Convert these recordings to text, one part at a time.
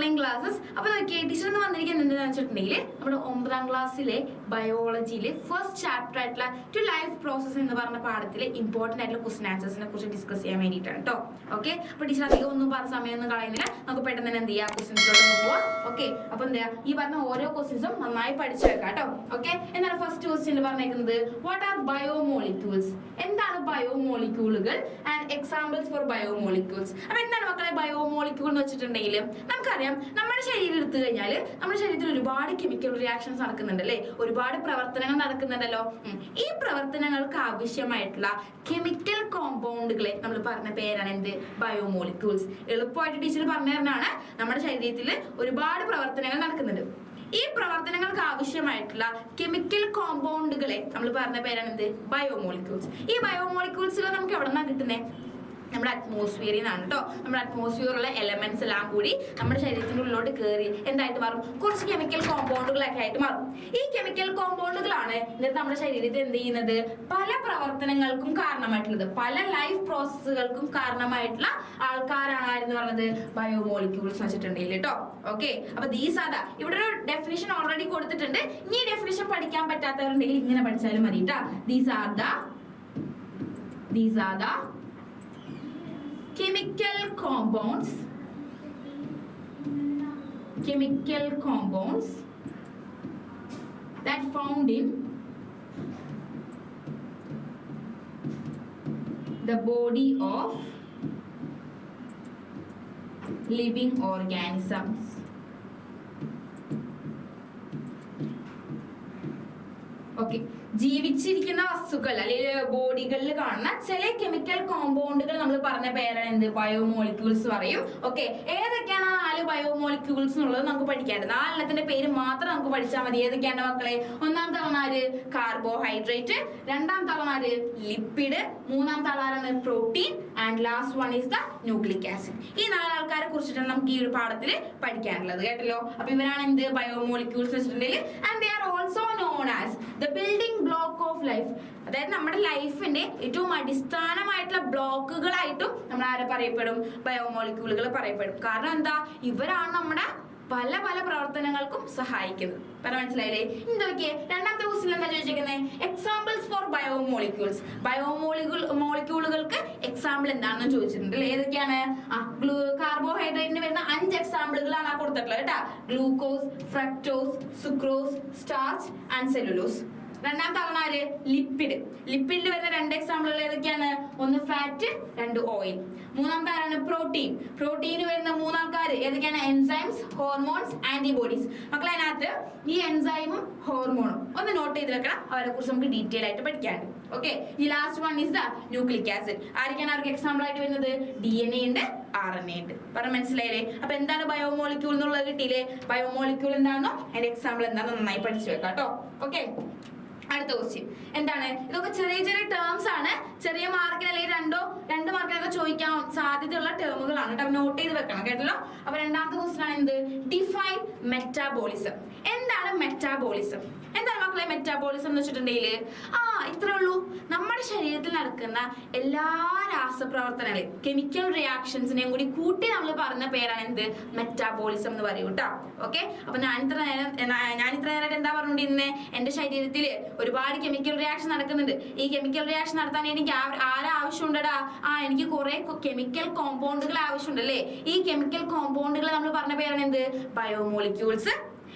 Online classes. അപ്പോൾ teacher എന്ന് വന്നിരിക്കുന്നത് എന്താണെന്ന് വെച്ചിട്ടുണ്ടെങ്കിൽ നമ്മുടെ 9ാം ക്ലാസ്സിലെ ബയോളജിയിലെ ഫസ്റ്റ് ചാപ്റ്റർ ആയിട്ടുള്ള ടു ലൈഫ് പ്രോസസ് എന്ന് പറഞ്ഞ പാഠത്തിലെ ഇമ്പോർട്ടന്റ് ആയിട്ടുള്ള ക്വസ്റ്റൻ ആൻസേഴ്സിനെ കുറിച്ച് ഡിസ്കസ് ചെയ്യാൻ വേണ്ടിയിട്ടാണ് കേട്ടോ. ഓക്കെ, അപ്പോൾ ടീച്ചർ അധികം ഒന്നും പറഞ്ഞ സമയമൊന്നും കളയുന്നില്ല, നമുക്ക് പെട്ടെന്ന് തന്നെ എന്ത് ചെയ്യാം, ക്വസ്റ്റൻസിലോട്ട് പോവാം. ഓക്കെ, അപ്പോൾ എന്താ ഈ പറഞ്ഞ ഓരോ ക്വസ്റ്റൻസും നന്നായി പഠിച്ചു വെക്കാം കേട്ടോ. ഓക്കെ, എന്താണ് ഫസ്റ്റ് ക്വസ്റ്റ്യൻ പറഞ്ഞേക്കുന്നത്, വാട്ട് ആർ ബയോമോളിക്യൂൾസ്? എന്താണ് ബയോമോളിക്യൂളുകൾ ആൻഡ് എക്സാമ്പിൾസ് ഫോർ ബയോമോളിക്യൂൾസ്? അപ്പൊ എന്താണ് മക്കളെ ബയോമോളിക്യൂൾ എന്ന് വെച്ചിട്ടുണ്ടെങ്കിൽ നമുക്കറിയാം നമ്മുടെ ശരീരം എടുത്തു കഴിഞ്ഞാൽ നമ്മുടെ ശരീരത്തിൽ ഒരുപാട് കെമിക്കൽ റിയാക്ഷൻസ് നടക്കുന്നുണ്ട് അല്ലേ, ഒരുപാട് പ്രവർത്തനങ്ങൾ നടക്കുന്നുണ്ടല്ലോ. ഈ പ്രവർത്തനങ്ങൾക്ക് ആവശ്യമായിട്ടുള്ള കെമിക്കൽ കോമ്പൗണ്ടുകളെ നമ്മൾ പറഞ്ഞ പേരാണ് എന്ത്, ബയോമോളിക്യൂൾസ്. എളുപ്പമായിട്ട് ടീച്ചർ പറഞ്ഞു തരുന്നതാണ്. നമ്മുടെ ശരീരത്തിൽ ഒരുപാട് പ്രവർത്തനങ്ങൾ നടക്കുന്നുണ്ട്. ഈ പ്രവർത്തനങ്ങൾക്ക് ആവശ്യമായിട്ടുള്ള കെമിക്കൽ കോമ്പൗണ്ടുകളെ നമ്മൾ പറഞ്ഞ പേരാണ് എന്ത്, ബയോമോളിക്യൂൾസ്. ഈ ബയോമോളിക്യൂൾസുകൾ നമുക്ക് എവിടെ നിന്നാണ് കിട്ടുന്നത്? നമ്മുടെ അറ്റ്മോസ്ഫിയറിൽ നിന്നാണ് കേട്ടോ. നമ്മുടെ അറ്റ്മോസ്ഫിയറിലുള്ള എലമെന്റ്സ് എല്ലാം കൂടി നമ്മുടെ ശരീരത്തിന്റെ ഉള്ളിലോട്ട് കയറി എന്തായിട്ട് മാറും, കുറച്ച് കെമിക്കൽ കോമ്പൗണ്ടുകളൊക്കെ ആയിട്ട് മാറും. ഈ കെമിക്കൽ കോമ്പൗണ്ടുകളാണ് എന്നിട്ട് നമ്മുടെ ശരീരത്തിൽ എന്ത് ചെയ്യുന്നത്, പല പ്രവർത്തനങ്ങൾക്കും കാരണമായിട്ടുള്ളത്, പല ലൈഫ് പ്രോസസ്സുകൾക്കും കാരണമായിട്ടുള്ള ആൾക്കാരാണ് ആരെന്ന് പറഞ്ഞത്, ബയോമോളിക്യൂൾസ് വെച്ചിട്ടുണ്ടെങ്കിൽ കേട്ടോ. ഓക്കെ, അപ്പൊ ദീസ് ആർ ദ, ഇവിടെ ഒരു ഡെഫിനിഷൻ ഓൾറെഡി കൊടുത്തിട്ടുണ്ട്. ഇനി ഈ ഡെഫിനിഷൻ പഠിക്കാൻ പറ്റാത്തവരുണ്ടെങ്കിൽ ഇങ്ങനെ പഠിച്ചാലും മതി കേട്ടോ. These are the chemical compounds that found in the body of living organisms. Okay, ജീവിച്ചിരിക്കുന്ന വസ്തുക്കൾ അല്ലെങ്കിൽ ബോഡികളിൽ കാണുന്ന ചില കെമിക്കൽ കോമ്പൗണ്ടുകൾ നമ്മൾ പറഞ്ഞ പേരാണ് എന്ത്, ബയോമോളിക്യൂൾസ് പറയും. ഓക്കെ, ഏതൊക്കെയാണ് 4 ബയോമോളിക്യൂൾസ് എന്നുള്ളത് നമുക്ക് പഠിക്കാനുണ്ട്. 4 പേര് മാത്രം നമുക്ക് പഠിച്ചാൽ മതി. ഏതൊക്കെയാണ് മക്കളെ? ഒന്നാമത്തെ ആളാണ് കാർബോഹൈഡ്രേറ്റ്, രണ്ടാമത്തെ ആളാണ് ലിപ്പിഡ്, മൂന്നാമത്തെ ആളാണ് protein and last one is the nucleic acid. ഈ 4 ആൾക്കാരെ കുറിച്ചിട്ടാണ് നമുക്ക് ഈ ഒരു പാഠത്തിൽ പഠിക്കാനുള്ളത് കേട്ടല്ലോ. അപ്പൊ ഇവരാണ് എന്ത്, ബയോമോളിക്യൂൾസ് വെച്ചിട്ടുണ്ടെങ്കിൽ and they are also known as the building block of life. അതായത് നമ്മുടെ ലൈഫിന്റെ ഏറ്റവും അടിസ്ഥാനമായിട്ടുള്ള ബ്ലോക്കുകളായിട്ടും നമ്മൾ ആരെ പറയപ്പെടും, ബയോമോളിക്യൂളുകൾ പറയപ്പെടും. കാരണം എന്താ, ഇവരാണ് നമ്മുടെ പല പല പ്രവർത്തനങ്ങൾക്കും സഹായിക്കുന്നത്. പറഞ്ഞ മനസ്സിലായില്ലേ? ഇതൊക്കെ രണ്ടാമത്തെ ക്വസ്റ്റ്യൻ എന്താ ചോദിച്ചിരിക്കുന്നത്, എക്സാമ്പിൾസ് ഫോർ ബയോമോളിക്യൂൾസ്. ബയോമോളിക്യൂളുകൾക്ക് എക്സാമ്പിൾ എന്താണെന്ന് ചോദിച്ചിട്ടുണ്ട്. ഏതൊക്കെയാണ്? കാർബോഹൈഡ്രേറ്റിന് വരുന്ന 5 എക്സാമ്പിളുകളാണ് ആ കൊടുത്തിട്ടുള്ളത് കേട്ടാ. Glucose, fructose, sucrose, starch and cellulose. രണ്ടാമത്തെ ആളാണ് ലിപ്പിഡ്. ലിപ്പിഡിൽ വരുന്ന 2 എക്സാമ്പിളുകൾ ഏതൊക്കെയാണ്? ഒന്ന് ഫാറ്റ്, 2 ഓയിൽ. മൂന്നാമത്തെ ആളാണ് പ്രോട്ടീൻ. പ്രോട്ടീന് വരുന്ന 3 ആൾക്കാർ ഏതൊക്കെയാണ്? Enzymes, hormones, antibodies. മക്കളെ അതിനകത്ത് ഈ എൻസൈമും ഹോർമോണും ഒന്ന് നോട്ട് ചെയ്ത് വെക്കണം, അവരെ കുറിച്ച് നമുക്ക് ഡീറ്റെയിൽ ആയിട്ട് പഠിക്കാനുണ്ട്. ഓക്കെ, ഈ last one is the nucleic acid. ആരൊക്കെയാണ് അവർക്ക് എക്സാമ്പിൾ ആയിട്ട് വരുന്നത്? DNA ഉണ്ട്, RNA ഉണ്ട്. പറഞ്ഞ മനസ്സിലായില്ലേ? അപ്പൊ എന്താണ് ബയോമോളിക്യൂൾ എന്നുള്ളത് കിട്ടിയില്ലേ? ബയോമോളിക്യൂൾ എന്താണെന്നോ അതിന്റെ എക്സാമ്പിൾ എന്താണെന്നോ നന്നായി പഠിച്ചു വെക്കാം കേട്ടോ. ഓക്കെ, അടുത്ത ക്വസ്റ്റ്യൻ എന്താണ്? ഇതൊക്കെ ചെറിയ ചെറിയ ടേംസ് ആണ്, ചെറിയ മാർക്കിന് അല്ലെങ്കിൽ 2 മാർക്കിനൊക്കെ ചോദിക്കാൻ സാധ്യതയുള്ള ടേമുകളാണ് കേട്ടോ. നോട്ട് ചെയ്ത് വെക്കണം കേട്ടല്ലോ. അപ്പൊ രണ്ടാമത്തെ ക്വസ്റ്റ്യൻ ആണ് എന്ത്, ഡിഫൈൻ മെറ്റാബോളിസം. എന്താണ് മെറ്റാബോളിസം? എന്താണ് മക്കളെ മെറ്റാബോളിസം എന്ന് വെച്ചിട്ടുണ്ടെങ്കിൽ ഇത്രേ ഉള്ളൂ. നമ്മുടെ ശരീരത്തിൽ നടക്കുന്ന എല്ലാ രാസപ്രവർത്തനങ്ങളെയും കെമിക്കൽ റിയാക്ഷൻസിനെയും കൂടി കൂട്ടി നമ്മൾ പറഞ്ഞ പേരാണ് എന്ത്, മെറ്റാബോളിസം എന്ന് പറയും കേട്ടോ. ഓക്കെ, അപ്പൊ ഞാൻ ഇത്ര നേരമായിട്ട് എന്താ പറഞ്ഞുകൊണ്ടിരുന്നേ, എന്റെ ശരീരത്തിൽ ഒരുപാട് കെമിക്കൽ റിയാക്ഷൻ നടക്കുന്നുണ്ട്. ഈ കെമിക്കൽ റിയാക്ഷൻ നടത്താൻ എനിക്ക് ആവശ്യമുണ്ടടാ? എനിക്ക് കുറെ കെമിക്കൽ കോമ്പൗണ്ടുകൾ ആവശ്യമുണ്ടല്ലേ. ഈ കെമിക്കൽ കോമ്പൗണ്ടുകൾ നമ്മൾ പറഞ്ഞ പേരാണ് എന്ത്, ബയോമോളിക്യൂൾസ്.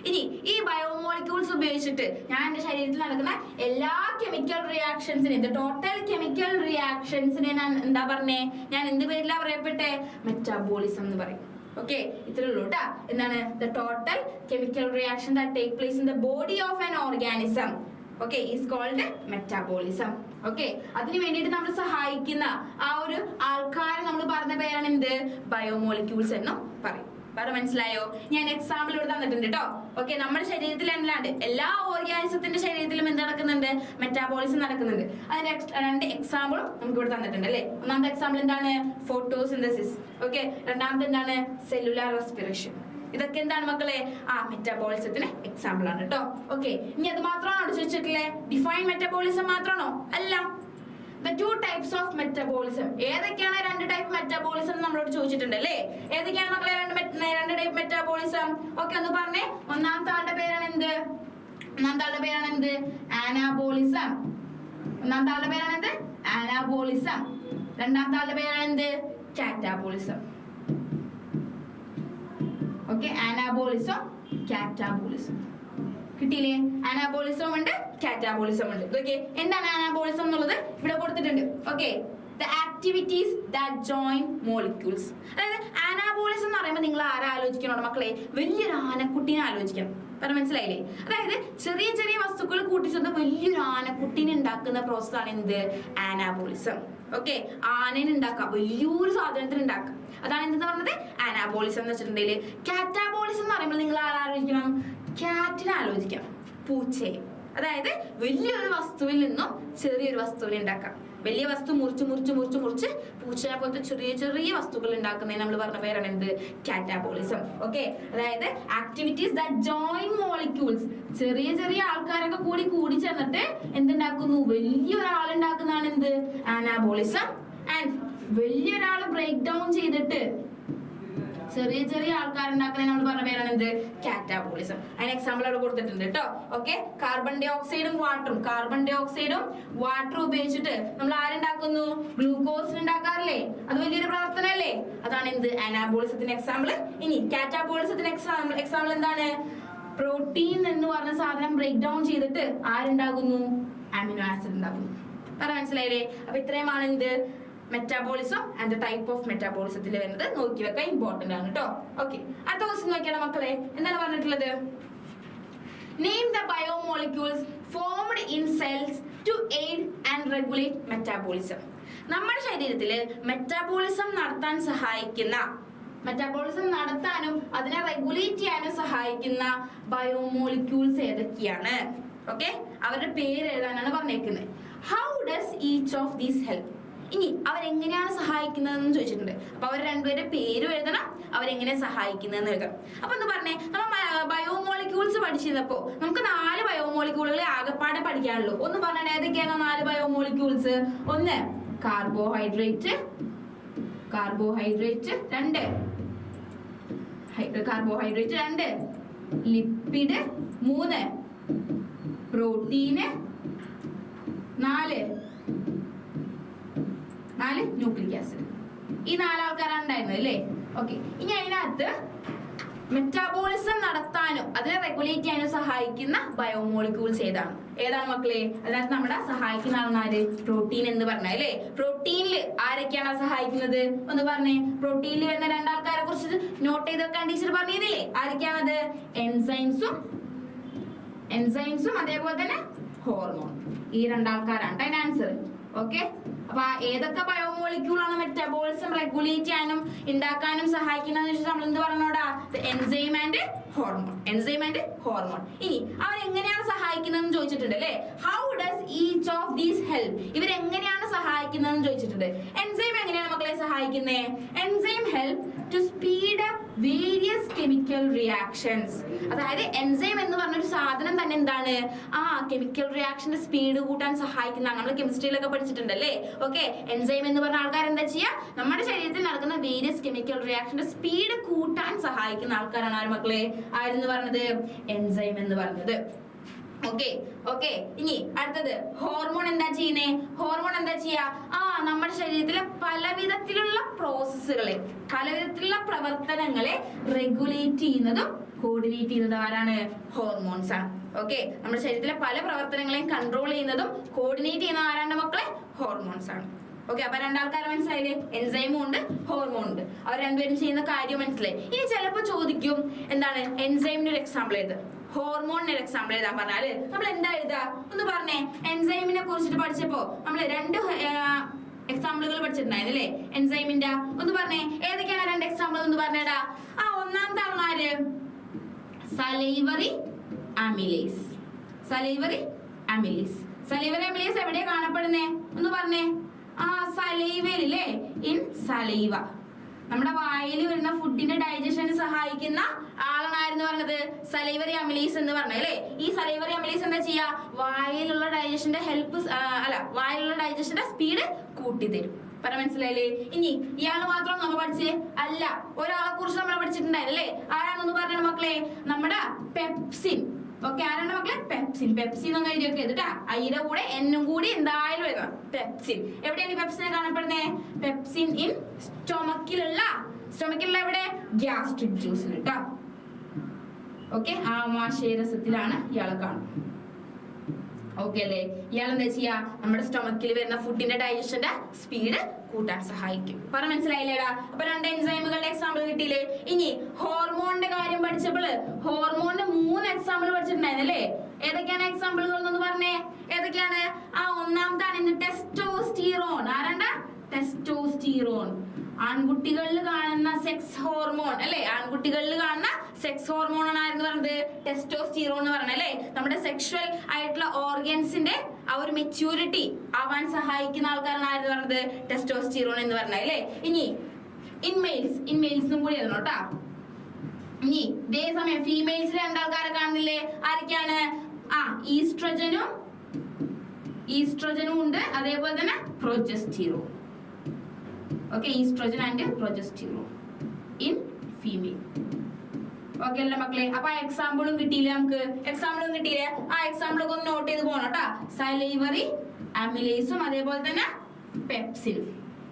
ഇനി ഈ ബയോമോളിക്യൂൾസ് ഉപയോഗിച്ചിട്ട് ഞാൻ എന്റെ ശരീരത്തിൽ നടക്കുന്ന എല്ലാ കെമിക്കൽ റിയാക്ഷൻസിനെ, ടോട്ടൽ കെമിക്കൽ റിയാക്ഷൻസിനെ ഞാൻ എന്താ പറഞ്ഞേ, ഞാൻ എന്ത് പേരിലാ പറയപ്പെട്ടെ, മെറ്റാബോളിസം എന്ന് പറയും. ഓക്കെ, ഇത്രേ ഉള്ളൂ കേട്ടാ. എന്താണ്, the total chemical reaction that take place in the body of an organism okay is called metabolism. Okay, അതിന് വേണ്ടിയിട്ട് നമ്മൾ സഹായിക്കുന്ന ആ ഒരു ആൾക്കാരെ നമ്മൾ പറഞ്ഞ പേരാണ് എന്ത്, ബയോമോളിക്യൂൾസ് എന്നും പറയും. വേറെ മനസ്സിലായോ? ഞാൻ എക്സാമ്പിൾ ഇവിടെ തന്നിട്ടുണ്ട് കേട്ടോ. ഓക്കെ, നമ്മുടെ ശരീരത്തിൽ അല്ലാണ്ട് എല്ലാ ഓർഗാനിസത്തിന്റെ ശരീരത്തിലും എന്ത് നടക്കുന്നുണ്ട്, മെറ്റാബോളിസം നടക്കുന്നുണ്ട്. അതിന്റെ 2 എക്സാമ്പിളും നമുക്ക് ഇവിടെ തന്നിട്ടുണ്ട് അല്ലേ. ഒന്നാമത്തെ എക്സാമ്പിൾ എന്താണ്, ഫോട്ടോസിന്തസിസ്. ഓക്കെ, രണ്ടാമത്തെ എന്താണ്, സെല്ലുലാർ റെസ്പിറേഷൻ. ഇതൊക്കെ എന്താണ് മക്കളെ, മെറ്റാബോളിസത്തിന് എക്സാമ്പിൾ ആണ് കേട്ടോ. ഓക്കെ, ഇനി അത് മാത്രമാണോ ചോദിച്ചിട്ടില്ലേ, ഡിഫൈൻ മെറ്റാബോളിസം മാത്രമാണോ? അല്ല, the two types of metabolism. ഏതൊക്കെയാണ് രണ്ട് ടൈപ്പ് മെറ്റബോളിസം നമ്മളോട് ചോദിച്ചിട്ടുണ്ട് അല്ലേ? ഏതൊക്കെയാണ് മക്കളെ രണ്ട് ടൈപ്പ് മെറ്റബോളിസം? ഓക്കെ, ഒന്ന് പറഞ്ഞേ. ഒന്നാമത്തെ ആളുടെ പേരാണ് എന്ത്? അനാബോളിസം. ഒന്നാമത്തെ ആളുടെ പേരാണ് എന്ത്? അനാബോളിസം. രണ്ടാമത്തെ ആളുടെ പേരാണ് എന്ത്? കാറ്റാബോളിസം. Okay, anabolism, catabolism. കിട്ടിയില്ലേ? അനാബോളിസം ഉണ്ട്, കാറ്റാബോളിസം ഉണ്ട്. ഓക്കെ, എന്താണ് അനാബോളിസം എന്നുള്ളത് ഇവിടെ കൊടുത്തിട്ടുണ്ട്. Okay, the activities that join molecules. അതായത് അനാബോളിസം എന്ന് പറയുമ്പോൾ നിങ്ങൾ ആരാ ആലോചിക്കണം മക്കളെ? വലിയൊരു ആനക്കുട്ടീനെ ആലോചിക്കണം. പറഞ്ഞ മനസ്സിലായില്ലേ? അതായത് ചെറിയ ചെറിയ വസ്തുക്കൾ കൂട്ടിച്ചേർന്ന് വലിയൊരു ആനക്കുട്ടീനെ ഉണ്ടാക്കുന്ന പ്രോസസ് ആണ് എന്ത്? അനാബോളിസം. ഓക്കെ, ആനേനെ ഉണ്ടാക്കാം, വലിയൊരു സാധനത്തിന് ഉണ്ടാക്കാം. അതാണ് എന്തെന്ന് പറഞ്ഞത്? അനാബോളിസം എന്ന് വെച്ചിട്ടുണ്ടെങ്കിൽ. കാറ്റാബോളിസം എന്ന് പറയുമ്പോൾ നിങ്ങൾ ആലോചിക്കണം? ക്യാറ്റിനെ ആലോചിക്കാം, പൂച്ചയെ. അതായത് വലിയൊരു വസ്തുവിൽ നിന്നും ചെറിയൊരു വസ്തുവിനെ ഉണ്ടാക്കാം. വലിയ വസ്തു മുറിച്ച് മുറിച്ച് മുറിച്ച് മുറിച്ച് പൂച്ചനെ പോലത്തെ ചെറിയ ചെറിയ വസ്തുക്കൾ ഉണ്ടാക്കുന്നതിന് നമ്മൾ പറഞ്ഞ പേരാണ് എന്ത്? കാറ്റാബോളിസം. ഓക്കെ, അതായത് ആക്ടിവിറ്റീസ് ദാറ്റ് ജോയിൻ മോളിക്യൂൾസ്. ചെറിയ ചെറിയ ആൾക്കാരൊക്കെ കൂടി ചേർന്നിട്ട് എന്തുണ്ടാക്കുന്നു? വലിയൊരാളുണ്ടാക്കുന്നതാണ് എന്ത്? അനാബോളിസം. ആൻഡ് വലിയൊരാൾ ബ്രേക്ക് ഡൗൺ ചെയ്തിട്ട് ചെറിയ ചെറിയ ആൾക്കാരുണ്ടാക്കുന്നതിന് നമ്മൾ പറഞ്ഞ പേരാണ് എന്ത്? കാറ്റാബോളിസം. അതിന് എക്സാമ്പിൾ അവിടെ കൊടുത്തിട്ടുണ്ട് കേട്ടോ. ഓക്കെ, കാർബൺ ഡൈ ഓക്സൈഡും വാട്ടറും ഉപയോഗിച്ചിട്ട് നമ്മൾ ആരുണ്ടാക്കുന്നു? ഗ്ലൂക്കോസ് ഉണ്ടാക്കാറില്ലേ? അത് വലിയൊരു പ്രവർത്തനമല്ലേ? അതാണ് എന്ത്? അനാബോളിസത്തിന് എക്സാമ്പിൾ. ഇനി കാറ്റാബോളിസത്തിന് എക്സാമ്പിൾ എന്താണ്? പ്രോട്ടീൻ എന്ന് പറഞ്ഞ സാധനം ബ്രേക്ക് ഡൗൺ ചെയ്തിട്ട് ആരുണ്ടാകുന്നു? അമിനോ ആസിഡ് ഉണ്ടാകുന്നു. പറയാൻ മനസ്സിലായില്ലേ? അപ്പൊ ഇത്രയുമാണ് എന്ത്? Metabolism and the type of മെറ്റാബോളിസത്തിൽ വരുന്നത്. നോക്കി വെക്കാൻ ഇമ്പോർട്ടന്റ് ആണ് കേട്ടോ. ഓക്കെ, അടുത്ത ക്വസ്റ്റ്യൻ നോക്കിയാണ് മക്കളെ. എന്താണ് പറഞ്ഞിട്ടുള്ളത്? Name the biomolecules formed in cells to aid and regulate metabolism. നമ്മുടെ ശരീരത്തില് മെറ്റാബോളിസം നടത്താനും അതിനെ റെഗുലേറ്റ് ചെയ്യാനും സഹായിക്കുന്ന ബയോമോളിക്യൂൾസ് ഏതൊക്കെയാണ്? ഓക്കെ, അവരുടെ പേര് എഴുതാനാണ് പറഞ്ഞേക്കുന്നത്. How does each of these help? ഇനി അവരെങ്ങനെയാണ് സഹായിക്കുന്നതെന്ന് ചോദിച്ചിട്ടുണ്ട്. അപ്പൊ അവർ രണ്ടുപേരുടെ പേരും എഴുതണം, അവരെങ്ങനെ സഹായിക്കുന്നതെന്ന് എഴുതണം. അപ്പൊ എന്ന് പറഞ്ഞേ, നമ്മൾ ബയോമോളിക്യൂൾസ് പഠിച്ചിരുന്നപ്പോ നമുക്ക് 4 ബയോമോളിക്യൂളുകളെ ആകെപ്പാടെ പഠിക്കാനുള്ളൂ. ഒന്ന് പറഞ്ഞാൽ ഏതൊക്കെയാണ് 4 ബയോമോളിക്യൂൾസ്? ഒന്ന് carbohydrate, 2 lipid, 3 protein, 4 nucleic acid. ഈ 4 ആൾക്കാരാണ് ഉണ്ടായിരുന്നത് അല്ലേ? ഓക്കെ, ഇനി അതിനകത്ത് മെറ്റാബോളിസം നടത്താനും അതിനെ റെഗുലേറ്റ് ചെയ്യാനും സഹായിക്കുന്ന ബയോമോളിക്യൂൾസ് ഏതാണ് മക്കളെ? അതിനകത്ത് നമ്മുടെ സഹായിക്കുന്ന ആളാണ് പ്രോട്ടീൻ എന്ന് പറഞ്ഞ അല്ലേ? പ്രോട്ടീനിൽ ആരൊക്കെയാണ് സഹായിക്കുന്നത്? ഒന്ന് പറഞ്ഞേ. പ്രോട്ടീനിൽ വരുന്ന 2 ആൾക്കാരെ കുറിച്ച് നോട്ട് ചെയ്ത് വെക്കാൻ ടീച്ചർ പറഞ്ഞില്ലേ? ആരൊക്കെയാണത്? എൻസൈംസും അതേപോലെ തന്നെ ഹോർമോൺ. ഈ 2 ആൾക്കാരാണ് അതിന്റെ ആൻസർ. ഓക്കെ, അപ്പൊ ഏതൊക്കെ ബയോമോളിക്യൂൾ ആണ് മെറ്റാബോളിസം റെഗുലേറ്റ് ചെയ്യാനും ഉണ്ടാക്കാനും സഹായിക്കുന്നതെന്ന് വെച്ചാൽ നമ്മൾ എന്ത് പറഞ്ഞോടാ? Enzyme and hormone. ഇനി അവരെങ്ങനെയാണ് സഹായിക്കുന്നതെന്ന് ചോദിച്ചിട്ടുണ്ട് അല്ലേ? How does each of these help? ഇവരെങ്ങനെയാണ് സഹായിക്കുന്നതെന്ന് ചോദിച്ചിട്ടുണ്ട്. എൻസൈം എങ്ങനെയാണ് മക്കളെ സഹായിക്കുന്നത്? Enzyme help to speed up various chemical reactions. അതായത് എൻസൈം എന്ന് പറഞ്ഞൊരു സാധനം തന്നെ എന്താണ്? കെമിക്കൽ റിയാക്ഷന്റെ സ്പീഡ് കൂട്ടാൻ സഹായിക്കുന്നതാണ്. നമ്മൾ കെമിസ്ട്രിയിലൊക്കെ പഠിച്ചിട്ടുണ്ടല്ലേ? ഓക്കെ, എൻസൈം എന്ന് പറഞ്ഞ ആൾക്കാർ എന്താ ചെയ്യുക? നമ്മുടെ ശരീരത്തിൽ നടക്കുന്ന വേരിയസ് കെമിക്കൽ റിയാക്ഷന്റെ സ്പീഡ് കൂട്ടാൻ സഹായിക്കുന്ന ആൾക്കാരാണ് ആര് മക്കളെ? ആരെന്ന് പറഞ്ഞത്? എൻസൈം എന്ന് പറഞ്ഞത്. ഓക്കെ, ഇനി അടുത്തത് ഹോർമോൺ എന്താ ചെയ്യുന്നേ? ഹോർമോൺ എന്താ ചെയ്യാ? നമ്മുടെ ശരീരത്തിലെ പലവിധത്തിലുള്ള പ്രവർത്തനങ്ങളെ റെഗുലേറ്റ് ചെയ്യുന്നതും കോർഡിനേറ്റ് ചെയ്യുന്നതും ആരാണ്? ഹോർമോൺസ് ആണ്. ഓക്കെ, നമ്മുടെ ശരീരത്തിലെ പല പ്രവർത്തനങ്ങളെയും കൺട്രോൾ ചെയ്യുന്നതും കോർഡിനേറ്റ് ചെയ്യുന്ന ആരാണ് മക്കളെ? ഹോർമോൺസ് ആണ്. ഓക്കെ, അപ്പൊ 2 ആൾക്കാരെ മനസ്സിലായില്ലേ? എൻസൈമും ഉണ്ട്, ഹോർമോൺ ഉണ്ട്. അവർ രണ്ടുപേരും ചെയ്യുന്ന കാര്യം മനസ്സിലായി. ഇനി ചിലപ്പോൾ ചോദിക്കും, എന്താണ് എൻസൈമിന്റെ ഒരു എക്സാമ്പിൾ എഴുതുക, ഹോർമോണിന്റെ ഒരു എക്സാമ്പിൾ എഴുതാൻ പറഞ്ഞാല് നമ്മൾ എന്താ എഴുതുക? ഒന്ന് പറഞ്ഞേ. എൻസൈമിനെ കുറിച്ചിട്ട് പഠിച്ചപ്പോ നമ്മൾ 2 എക്സാമ്പിളുകൾ പഠിച്ചിട്ടുണ്ടായിരുന്നു അല്ലേ? എൻസൈമിന്റെ ഒന്ന് പറഞ്ഞേ. ഏതൊക്കെയാണ് 2 എക്സാമ്പിൾ ഒന്ന് പറഞ്ഞേടാ? ഒന്നാമത്തെ ആളാര്? Salivary amylase. സലൈവറി അമിലേസ് എവിടെയാ കാണപ്പെടുന്നേ? ഒന്ന് പറഞ്ഞേ. സലൈവയിലല്ലേ? In saliva. നമ്മുടെ വായിൽ വരുന്ന ഫുഡിന്റെ ഡൈജഷന് സഹായിക്കുന്ന ആളാണ് ആയിരുന്നു പറഞ്ഞത് സലൈവറി അമിലേസ് എന്ന് പറഞ്ഞത് അല്ലേ. ഈ സലൈവറി അമിലേസ് എന്താ ചെയ്യാ, വായിലുള്ള ഡൈജഷന്റെ വായിലുള്ള ഡൈജഷന്റെ സ്പീഡ് കൂട്ടി തരും. പറ മനസ്സിലായില്ലേ? ഇനി ഇയാള് മാത്രം നമ്മൾ പഠിച്ചേ അല്ല, ഒരാളെ കുറിച്ച് നമ്മൾ പഠിച്ചിട്ടുണ്ടായിരുന്നല്ലേ. ആരാണെന്ന് പറഞ്ഞ മക്കളെ, നമ്മുടെ പെപ്സിൻ. ഓക്കെ, ആരാണ് മക്കളെ? പെപ്സിൻ. പെപ്സിൻ എന്ന് എഴുതി വെക്കുക കേട്ടാ. ഐയുടെ കൂടെ എന്നും കൂടി എന്തായാലും എഴുതാം. പെപ്സിൻ. എവിടെയാണ് ഈ പെപ്സിനെ കാണപ്പെടുന്നത്? പെപ്സിൻ ഇൻ സ്റ്റൊമക്കിലുള്ള എവിടെ? ഗ്യാസ്ട്രിക് ജ്യൂസിൽ കേട്ടോ. ഓക്കെ, ആമാശയരസത്തിലാണ് ഇയാളെ കാണുന്നത്. ഓക്കെ അല്ലേ? ഇയാൾ എന്താ ചെയ്യാ, നമ്മുടെ സ്റ്റൊമക്കിൽ വരുന്ന ഫുഡിന്റെ ഡൈജഷന്റെ സ്പീഡ് കൂട്ടാൻ സഹായിക്കും. പറ മനസ്സിലായില്ലേടാ? അപ്പൊ 2 എൻസൈമുകളുടെ എക്സാമ്പിൾ കിട്ടിയില്ലേ. ഇനി ഹോർമോണിന്റെ കാര്യം പഠിച്ചപ്പോൾ ഹോർമോണിന്റെ 3 എക്സാമ്പിൾ പഠിച്ചിട്ടുണ്ടായിരുന്നല്ലേ. ഏതൊക്കെയാണ് എക്സാമ്പിളുകൾ എന്നൊന്ന് പറഞ്ഞേ. ഏതൊക്കെയാണ്? ഒന്നാമതാണ് ടെസ്റ്റോസ്റ്റിറോൺ. ആരാണ്ട? ടെസ്റ്റോസ്റ്റിറോൺ. ആൺകുട്ടികളിൽ കാണുന്ന സെക്സ് ഹോർമോൺ അല്ലെ. ആൺകുട്ടികളിൽ കാണുന്ന സെക്സ് ഹോർമോൺ ആണ് ആരെന്ന് പറഞ്ഞത്? ടെസ്റ്റോസ്റ്റിറോൺ എന്ന് പറഞ്ഞത് അല്ലെ. നമ്മുടെ സെക്ഷുവൽ ആയിട്ടുള്ള ഓർഗൻസിന്റെ ആ ഒരു മെച്യൂരിറ്റി ആവാൻ സഹായിക്കുന്ന ആൾക്കാരാണ് ആരെന്ന് പറഞ്ഞത്? ടെസ്റ്റോസ്റ്റിറോൺ എന്ന് പറഞ്ഞത് അല്ലെ. ഇനി ഇൻമെയിൽസും കൂടി ആയിരുന്നു കേട്ടാ. ഇനി ഇതേ സമയം ഫീമെയിൽസിൽ 2 ആൾക്കാരെ കാണുന്നില്ലേ? ആരൊക്കെയാണ്? ഈസ്ട്രോജനും ഉണ്ട്, അതേപോലെ തന്നെ progesterone. Okay, oestrogen and progesterone in female. Okay അല്ലേ മക്കളെ? അപ്പൊ ആ എക്സാമ്പിളും കിട്ടിയില്ലേ നമുക്ക്? എക്സാമ്പിളും കിട്ടിയില്ലേ? ആ എക്സാമ്പിളൊക്കെ ഒന്ന് നോട്ട് ചെയ്ത് പോകണം കേട്ടാ. സലൈവറി അമിലേസും അതേപോലെ തന്നെ പെപ്സിനും.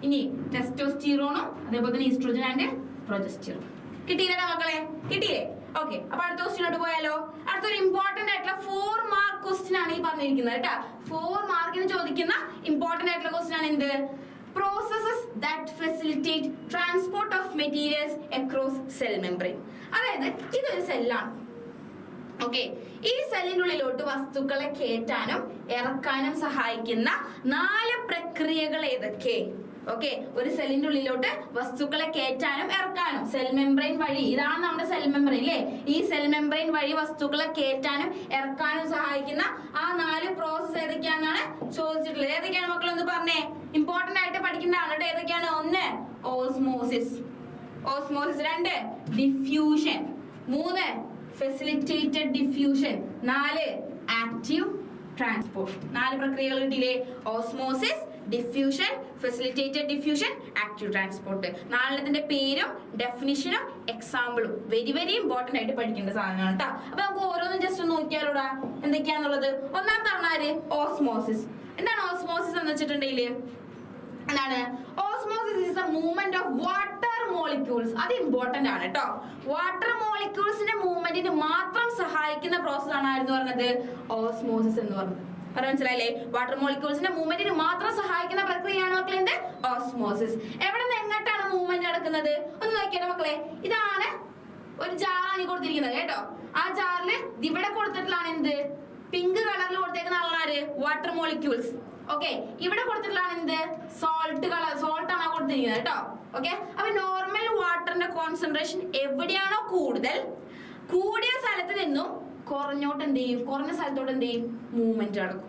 ഇനി ടെസ്റ്റോസ്റ്റിറോണും അതേപോലെ തന്നെ ഈസ്ട്രോജൻ ആൻഡ് പ്രൊജസ്റ്റിറോൺ. കിട്ടിയില്ലേടാ മക്കളെ? കിട്ടിയില്ലേ? ഓക്കെ, അപ്പൊ അടുത്ത ക്വസ്റ്റിനോട്ട് പോയാലോ. അടുത്തൊരു ഇമ്പോർട്ടന്റ് ആയിട്ടുള്ള 4 മാർക്ക് ക്വസ്റ്റ്യൻ ആണ് ഈ പറഞ്ഞിരിക്കുന്നത് കേട്ടാ. 4 മാർക്കിന് ചോദിക്കുന്ന ഇമ്പോർട്ടന്റ് ആയിട്ടുള്ള ക്വസ്റ്റ്യൻ ആണ് എന്ത്? Processes that facilitate transport of materials across cell membrane. അതായത് ഇതൊരു സെല്ലാണ്. ഓക്കെ, ഈ സെല്ലിന്റെ ഉള്ളിലോട്ട് വസ്തുക്കളെ കയറ്റാനും ഇറക്കാനും സഹായിക്കുന്ന 4 പ്രക്രിയകൾ ഏതൊക്കെ? ഓക്കെ, ഒരു സെല്ലിന്റെ ഉള്ളിലോട്ട് വസ്തുക്കളെ കയറ്റാനും ഇറക്കാനും സെൽ മെംബ്രെയിൻ വഴി, ഇതാണ് നമ്മുടെ സെൽ മെംബ്രെയിൻ അല്ലേ. ഈ സെൽ മെംബ്രെയിൻ വഴി വസ്തുക്കളെ കയറ്റാനും ഇറക്കാനും സഹായിക്കുന്ന ആ 4 പ്രോസസ് ഏതൊക്കെയാണെന്നാണ് ചോദിച്ചിട്ടുള്ളത്. ഏതൊക്കെയാണ് മക്കളൊന്ന് പറഞ്ഞേ. ഇമ്പോർട്ടന്റ് ആയിട്ട് പഠിക്കേണ്ടതാണ് കേട്ടോ. ഏതൊക്കെയാണ്? 1 osmosis. 2 diffusion. 3 facilitated diffusion. 4 active transport. 4 പ്രക്രിയകൾ കിട്ടിയില്ലേ? Osmosis, diffusion, facilitated diffusion, active transport. 4ത്തിന്റെ പേരും ഡെഫിനിഷനും എക്സാമ്പിളും വെരി വെരി ഇമ്പോർട്ടന്റ് ആയിട്ട് പഠിക്കേണ്ട സാധനമാണ് കേട്ടോ. അപ്പൊ നമുക്ക് ഓരോന്നും ജസ്റ്റ് ഒന്ന് നോക്കിയാലോടാ എന്തൊക്കെയാന്നുള്ളത്. ഒന്നാമതാണ് ആര്? ഓസ്മോസിസ്. എന്താണ് ഓസ്മോസിസ് എന്ന് വെച്ചിട്ടുണ്ടെങ്കിൽ എന്താണ്? Osmosis is A movement of water molecules. അത് ഇമ്പോർട്ടന്റ് ആണ് കേട്ടോ. വാട്ടർ മോളിക്യൂൾസിന്റെ മൂവ്മെന്റിന് മാത്രം സഹായിക്കുന്ന പ്രോസസ് ആണ് ആരെന്ന് പറഞ്ഞത്? ഓസ്മോസിസ് എന്ന് പറഞ്ഞത്. മനസ്സിലായില്ലേ? വാട്ടർ മോളിക്യൂൾസിന്റെ മൂവ്മെന്റിന് മാത്രം സഹായിക്കുന്ന പ്രക്രിയയാണ് മക്കളെ എന്ത്? ഓസ്മോസിസ്. എവിടെ നിന്ന് എങ്ങോട്ടാണ് മൂവ്മെന്റ് നടക്കുന്നത് ഒന്ന് നോക്കിയാലോ മക്കളെ. ഇതാണ് ഒരു ജാറാണ് ഈ കൊടുത്തിരിക്കുന്നത് കേട്ടോ. ആ ജാറില് ഇവിടെ കൊടുത്തിട്ടുള്ളതാണ് എന്ത്? പിങ്ക് കളറിൽ കൊടുത്തേക്കുന്ന ആളാണ് വാട്ടർ മോളിക്യൂൾസ്. ഓക്കെ, ഇവിടെ കൊടുത്തിട്ടുള്ളതാണ് എന്ത്? Salt colour. സോൾട്ട് ആണ് കൊടുത്തിരിക്കുന്നത് കേട്ടോ. ഓക്കെ, അപ്പൊ നോർമൽ വാട്ടറിന്റെ കോൺസെൻട്രേഷൻ എവിടെയാണോ കൂടുതൽ, കൂടിയ സ്ഥലത്ത് നിന്നും കുറഞ്ഞോട്ട് എന്ത് ചെയ്യും? കുറഞ്ഞ സ്ഥലത്തോട്ട് എന്ത് ചെയ്യും? മൂവ്മെന്റ് നടക്കും.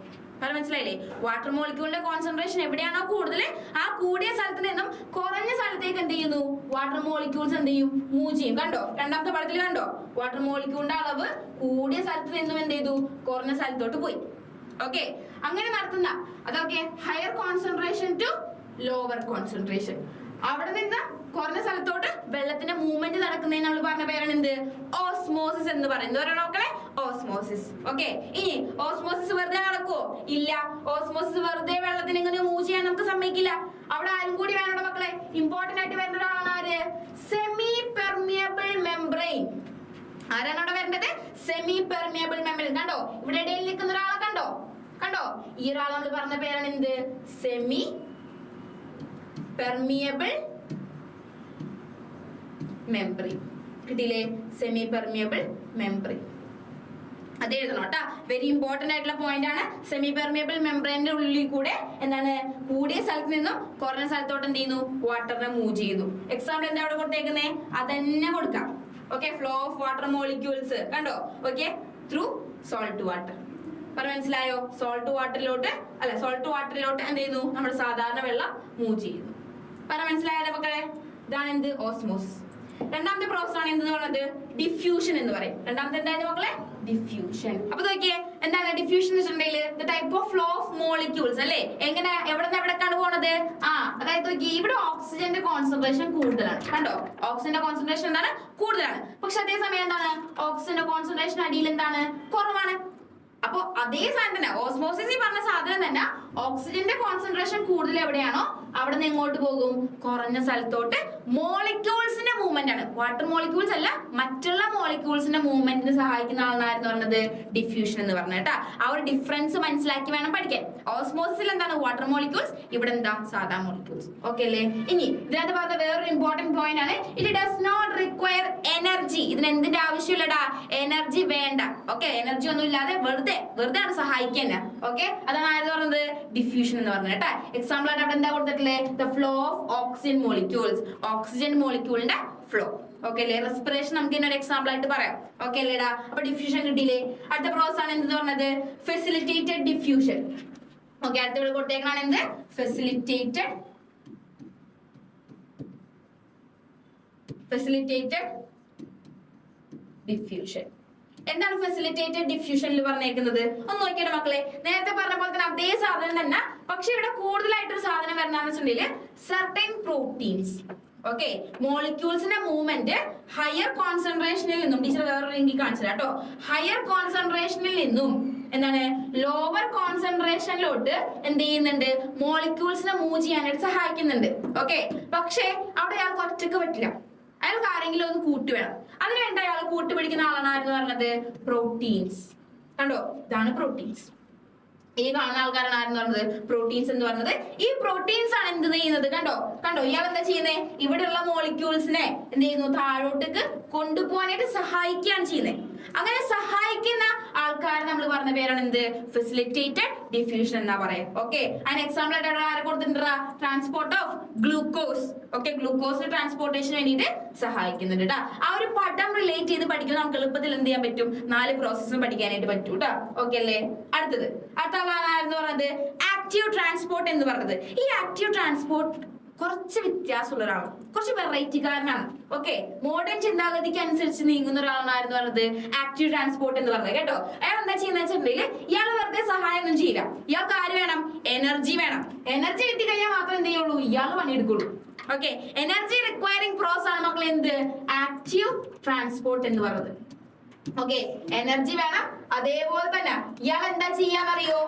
മനസ്സിലായില്ലേ? വാട്ടർ മോളിക്യൂളിന്റെ കോൺസെൻട്രേഷൻ എവിടെയാണോ കൂടുതൽ, ആ കൂടിയ സ്ഥലത്ത് നിന്നും കുറഞ്ഞ സ്ഥലത്തേക്ക് എന്ത് ചെയ്യുന്നു? വാട്ടർ മോളിക്യൂൾസ് എന്ത് ചെയ്യും? മൂവ് ചെയ്യും. കണ്ടോ? രണ്ടാമത്തെ പടത്തിൽ കണ്ടോ? വാട്ടർ മോളിക്യൂളിന്റെ അളവ് കൂടിയ സ്ഥലത്ത് നിന്നും എന്ത് ചെയ്തു? കുറഞ്ഞ സ്ഥലത്തോട്ട് പോയി. ഓക്കെ, അങ്ങനെ നടത്തുന്ന അതൊക്കെ higher concentration to lower concentration. അവിടെ നിന്ന് കുറഞ്ഞ സ്ഥലത്തോട്ട് വെള്ളത്തിന്റെ മൂവ്മെന്റ് നടക്കുന്നതിന് നമ്മൾ പറഞ്ഞ പേരാണ് എന്ത്? ഓസ്മോസിസ് എന്ന് പറയുന്നത്. ഒരാളെ നോക്കണേ, ഓസ്മോസിസ്. ഓക്കെ, ഇനി ഓസ്മോസിസ് വെറുതെ നടക്കുവോ? ഇല്ല. ഓസ്മോസിസ് വെറുതെ വെള്ളത്തിന് ഇങ്ങനെ മൂവ് ചെയ്യാൻ നമുക്ക് സമ്മതിക്കില്ല. അവിടെ ആരും കൂടി വേണം മക്കളെ. ഇമ്പോർട്ടന്റ് ആയിട്ട് വരുന്ന ഒരാളാണ് ആര്? Semi permeable membrane. ആരാണ് അവിടെ വരേണ്ടത്? Semi permeable membrane. കണ്ടോ? ഇവിടെ ഇടയിൽ നിൽക്കുന്ന ഒരാളെ കണ്ടോ? ഈ ഒരാൾ നമ്മൾ പറഞ്ഞ പേരാണ് എന്ത്? Semi permeable membrane. കിട്ടിയില്ലേ? Semi permeable membrane. അത് എഴുതണം കേട്ടാ. വെരി ഇമ്പോർട്ടന്റ് ആയിട്ടുള്ള പോയിന്റ് ആണ്. സെമി പെർമിയബിൾ മെംബ്രെയിന്റെ ഉള്ളിൽ കൂടെ എന്താണ്? കൂടിയ സ്ഥലത്ത് നിന്നും കുറഞ്ഞ സ്ഥലത്തോട്ട് എന്ത് ചെയ്യുന്നു? വാട്ടറിനെ മൂവ് ചെയ്യുന്നു. എക്സാമ്പിൾ എന്താ അവിടെ കൊടുത്തേക്കുന്നേ? അതന്നെ കൊടുക്കാം. Okay, flow of water molecules. കണ്ടോ? Okay, through salt water. മനസ്സിലായോ? സോൾട്ട് വാട്ടറിലോട്ട് എന്ത് ചെയ്യുന്നു? നമ്മുടെ സാധാരണ വെള്ളം മൂവ് ചെയ്യുന്നു. മനസ്സിലായാലോ മക്കളെ? ഇതാണ് എന്ത്? ഓസ്മോസിസ്. രണ്ടാമത്തെ പ്രോസസ് ആണ് എന്ത് പറയുന്നത് ഡിഫ്യൂഷൻ എന്ന് പറയും. രണ്ടാമത്തെ എന്തായിരുന്നു മക്കളെ ഡിഫ്യൂഷൻ. അപ്പൊ നോക്കിയേ എന്താണ് ഡിഫ്യൂഷൻ എന്ന് വെച്ചിട്ടുണ്ടെങ്കിൽ the type of flow of molecules അല്ലേ. എങ്ങനെ എവിടെ നിന്ന് എവിടേക്കാണ് പോണത്? അതായത് നോക്കി ഇവിടെ ഓക്സിജന്റെ കോൺസെൻട്രേഷൻ കൂടുതലാണ് കണ്ടോ. ഓക്സിജന്റെ കോൺസെൻട്രേഷൻ എന്താണ് കൂടുതലാണ്. പക്ഷെ അതേസമയം എന്താണ് ഓക്സിജന്റെ കോൺസെൻട്രേഷൻ അടിയിൽ എന്താണ് കുറവാണ്. അപ്പൊ അതേ സാധനം തന്നെ ഓസ്മോസിസ് ഈ പറഞ്ഞ സാധനം തന്നെ ഓക്സിജന്റെ കോൺസെൻട്രേഷൻ കൂടുതൽ എവിടെയാണോ അവിടെ നിന്ന് എങ്ങോട്ട് പോകും കുറഞ്ഞ സ്ഥലത്തോട്ട്. മോളിക്യൂൾസിന്റെ മൂവ്മെന്റ് ആണ്, വാട്ടർ മോളിക്യൂൾസ് അല്ല മറ്റുള്ള മോളിക്യൂൾസിന്റെ മൂവ്മെന്റിന് സഹായിക്കുന്ന ആളായിരുന്നു പറഞ്ഞത് ഡിഫ്യൂഷൻ എന്ന് പറഞ്ഞ കേട്ടാ. ആ ഒരു ഡിഫറൻസ് മനസ്സിലാക്കി വേണം പഠിക്കാൻ. ഓസ്മോസിസിൽ എന്താണ് വാട്ടർ മോളിക്യൂൾസ്, ഇവിടെ എന്താ സാധാ മോളിക്യൂൾസ്. ഓക്കെ അല്ലേ. ഇനി ഇതിനകത്ത് പറഞ്ഞ വേറൊരു ഇമ്പോർട്ടന്റ് പോയിന്റ് ആണ് it does not require energy. ഇതിന് എന്തിന്റെ ആവശ്യമില്ലടാ എനർജി വേണ്ട. ഓക്കെ എനർജി ഒന്നും ഇല്ലാതെ വെറുതെ ആണ് സഹായിക്കാൻ. ഓക്കെ അതാണ് ആര് പറഞ്ഞത് ഡിഫ്യൂഷൻ എന്ന് പറഞ്ഞത് കേട്ടാ. എക്സാമ്പിൾ ആയിട്ട് അവിടെ എന്താ കൊടുത്തിട്ടുള്ളത് the flow of oxygen molecules, oxygen മോളിക്യൂളിന്റെ ഫ്ലോ. ഓക്കെ അല്ലേ. റെസ്പിറേഷൻ നമുക്ക് ഇതിനൊരു എക്സാമ്പിൾ ആയിട്ട് പറയാം. ഓക്കെ അല്ലേടാ. അപ്പൊ ഡിഫ്യൂഷൻ കിട്ടിയില്ലേ. അടുത്ത പ്രോസസ് ആണ് എന്ത് പറഞ്ഞത് ഫെസിലിറ്റേറ്റഡ് ഡിഫ്യൂഷൻ. ഓക്കെ അടുത്ത ഇവിടെ കൊടുത്തേക്കാണ് എന്ത് ഫെസിലിറ്റേറ്റഡ് ഡിഫ്യൂഷൻ. എന്താണ് ഫെസിലിറ്റേറ്റഡ് ഡിഫ്യൂഷനിൽ പറഞ്ഞേക്കുന്നത് ഒന്ന് നോക്കിയുടെ മക്കളെ. നേരത്തെ പറഞ്ഞ പോലെ തന്നെ അതേ സാധനം തന്നെ, പക്ഷെ ഇവിടെ കൂടുതലായിട്ടൊരു സാധനം വരുന്നതെന്ന് വെച്ചിട്ടുണ്ടെങ്കിൽ സർട്ടൻ പ്രോട്ടീൻസ്. ഓക്കെ മോളിക്യൂൾസിന്റെ മൂവ്മെന്റ് ഹയർ കോൺസെൻട്രേഷനിൽ നിന്നും ടീച്ചർ വേറൊരു ലിങ്കിൽ കാണിച്ചു കേട്ടോ. ഹയർ കോൺസെൻട്രേഷനിൽ നിന്നും എന്താണ് ലോവർ കോൺസെൻട്രേഷനിലോട്ട് എന്ത് ചെയ്യുന്നുണ്ട് മോളിക്യൂൾസിനെ മൂവ് ചെയ്യാനായിട്ട് സഹായിക്കുന്നുണ്ട്. ഓക്കെ പക്ഷെ അവിടെ അയാൾക്ക് ഒറ്റക്ക് പറ്റില്ല, അയാൾക്ക് ആരെങ്കിലും ഒന്ന് കൂട്ടി വേണം. അതിനുവേണ്ട അയാൾ കൂട്ടുപിടിക്കുന്ന ആളാണ് പറഞ്ഞത് പ്രോട്ടീൻസ്. കണ്ടോ ഇതാണ് പ്രോട്ടീൻസ്. ഈ കാണുന്ന ആൾക്കാരാണ് ആരെന്ന് പറഞ്ഞത് പ്രോട്ടീൻസ് എന്ന് പറഞ്ഞത്. ഈ പ്രോട്ടീൻസ് ആണ് എന്ത് ചെയ്യുന്നത് കണ്ടോ ഇയാൾ എന്താ ചെയ്യുന്നത് ഇവിടെയുള്ള മോളിക്യൂൾസിനെ എന്ത് ചെയ്യുന്നു താഴോട്ടേക്ക് കൊണ്ടുപോകാനായിട്ട് സഹായിക്കുകയാണ് ചെയ്യുന്നത്. അങ്ങനെ സഹായിക്കുന്ന ആൾക്കാർ നമ്മൾ പറഞ്ഞ പേരാണ് എന്ത് ഫെസിലിറ്റേറ്റഡ് ഡിഫ്യൂഷൻ എന്നാ പറയാം. ഓക്കെ അതിന് എക്സാമ്പിൾ ആയിട്ട് ആരെ കൊടുത്തിട്ടുണ്ടാ ട്രാൻസ്പോർട്ട് ഓഫ് ഗ്ലൂക്കോസ്. ഓക്കെ ഗ്ലൂക്കോസിന് ട്രാൻസ്പോർട്ടേഷന് വേണ്ടിയിട്ട് സഹായിക്കുന്നുണ്ട് കേട്ടാ. ആ ഒരു പടം റിലേറ്റ് ചെയ്ത് പഠിക്കുന്ന നമുക്ക് എളുപ്പത്തിൽ എന്ത് ചെയ്യാൻ പറ്റും 4 പ്രോസസ്സും പഠിക്കാനായിട്ട് പറ്റും കേട്ടോ. ഓക്കെ അല്ലേ. അടുത്ത ആളായിരുന്നു പറഞ്ഞത് ആക്റ്റീവ് ട്രാൻസ്പോർട്ട് എന്ന് പറഞ്ഞത്. ഈ ആക്റ്റീവ് ട്രാൻസ്പോർട്ട് കുറച്ച് വ്യത്യാസമുള്ള ഒരാളാണ്, കുറച്ച് വെറൈറ്റിക്കാരനാണ്. ഓക്കെ മോഡേൺ ചിന്താഗതിക്ക് അനുസരിച്ച് നീങ്ങുന്ന ഒരാളായിരുന്നു പറഞ്ഞത് ആക്റ്റീവ് ട്രാൻസ്പോർട്ട് എന്ന് പറഞ്ഞത് കേട്ടോ. അയാൾ എന്താ ചെയ്യുന്നത് വെച്ചിട്ടുണ്ടെങ്കിൽ ഇയാൾ വെറുതെ സഹായം ഒന്നും ചെയ്യില്ല. ഇയാൾക്ക് ആര് വേണം എനർജി വേണം. എനർജി കിട്ടിക്കഴിഞ്ഞാൽ മാത്രം എന്ത് ചെയ്യുള്ളൂ ഇയാൾ പണിയെടുക്കുള്ളൂ. ഓക്കെ എനർജി റിക്വയറിംഗ് പ്രോസസ് ആണ് മക്കളെ എന്ത് ആക്റ്റീവ് ട്രാൻസ്പോർട്ട് എന്ന് പറയുന്നത്. ഓക്കെ എനർജി വേണം. അതേപോലെ തന്നെ ഇയാൾ എന്താ ചെയ്യാന്നറിയോ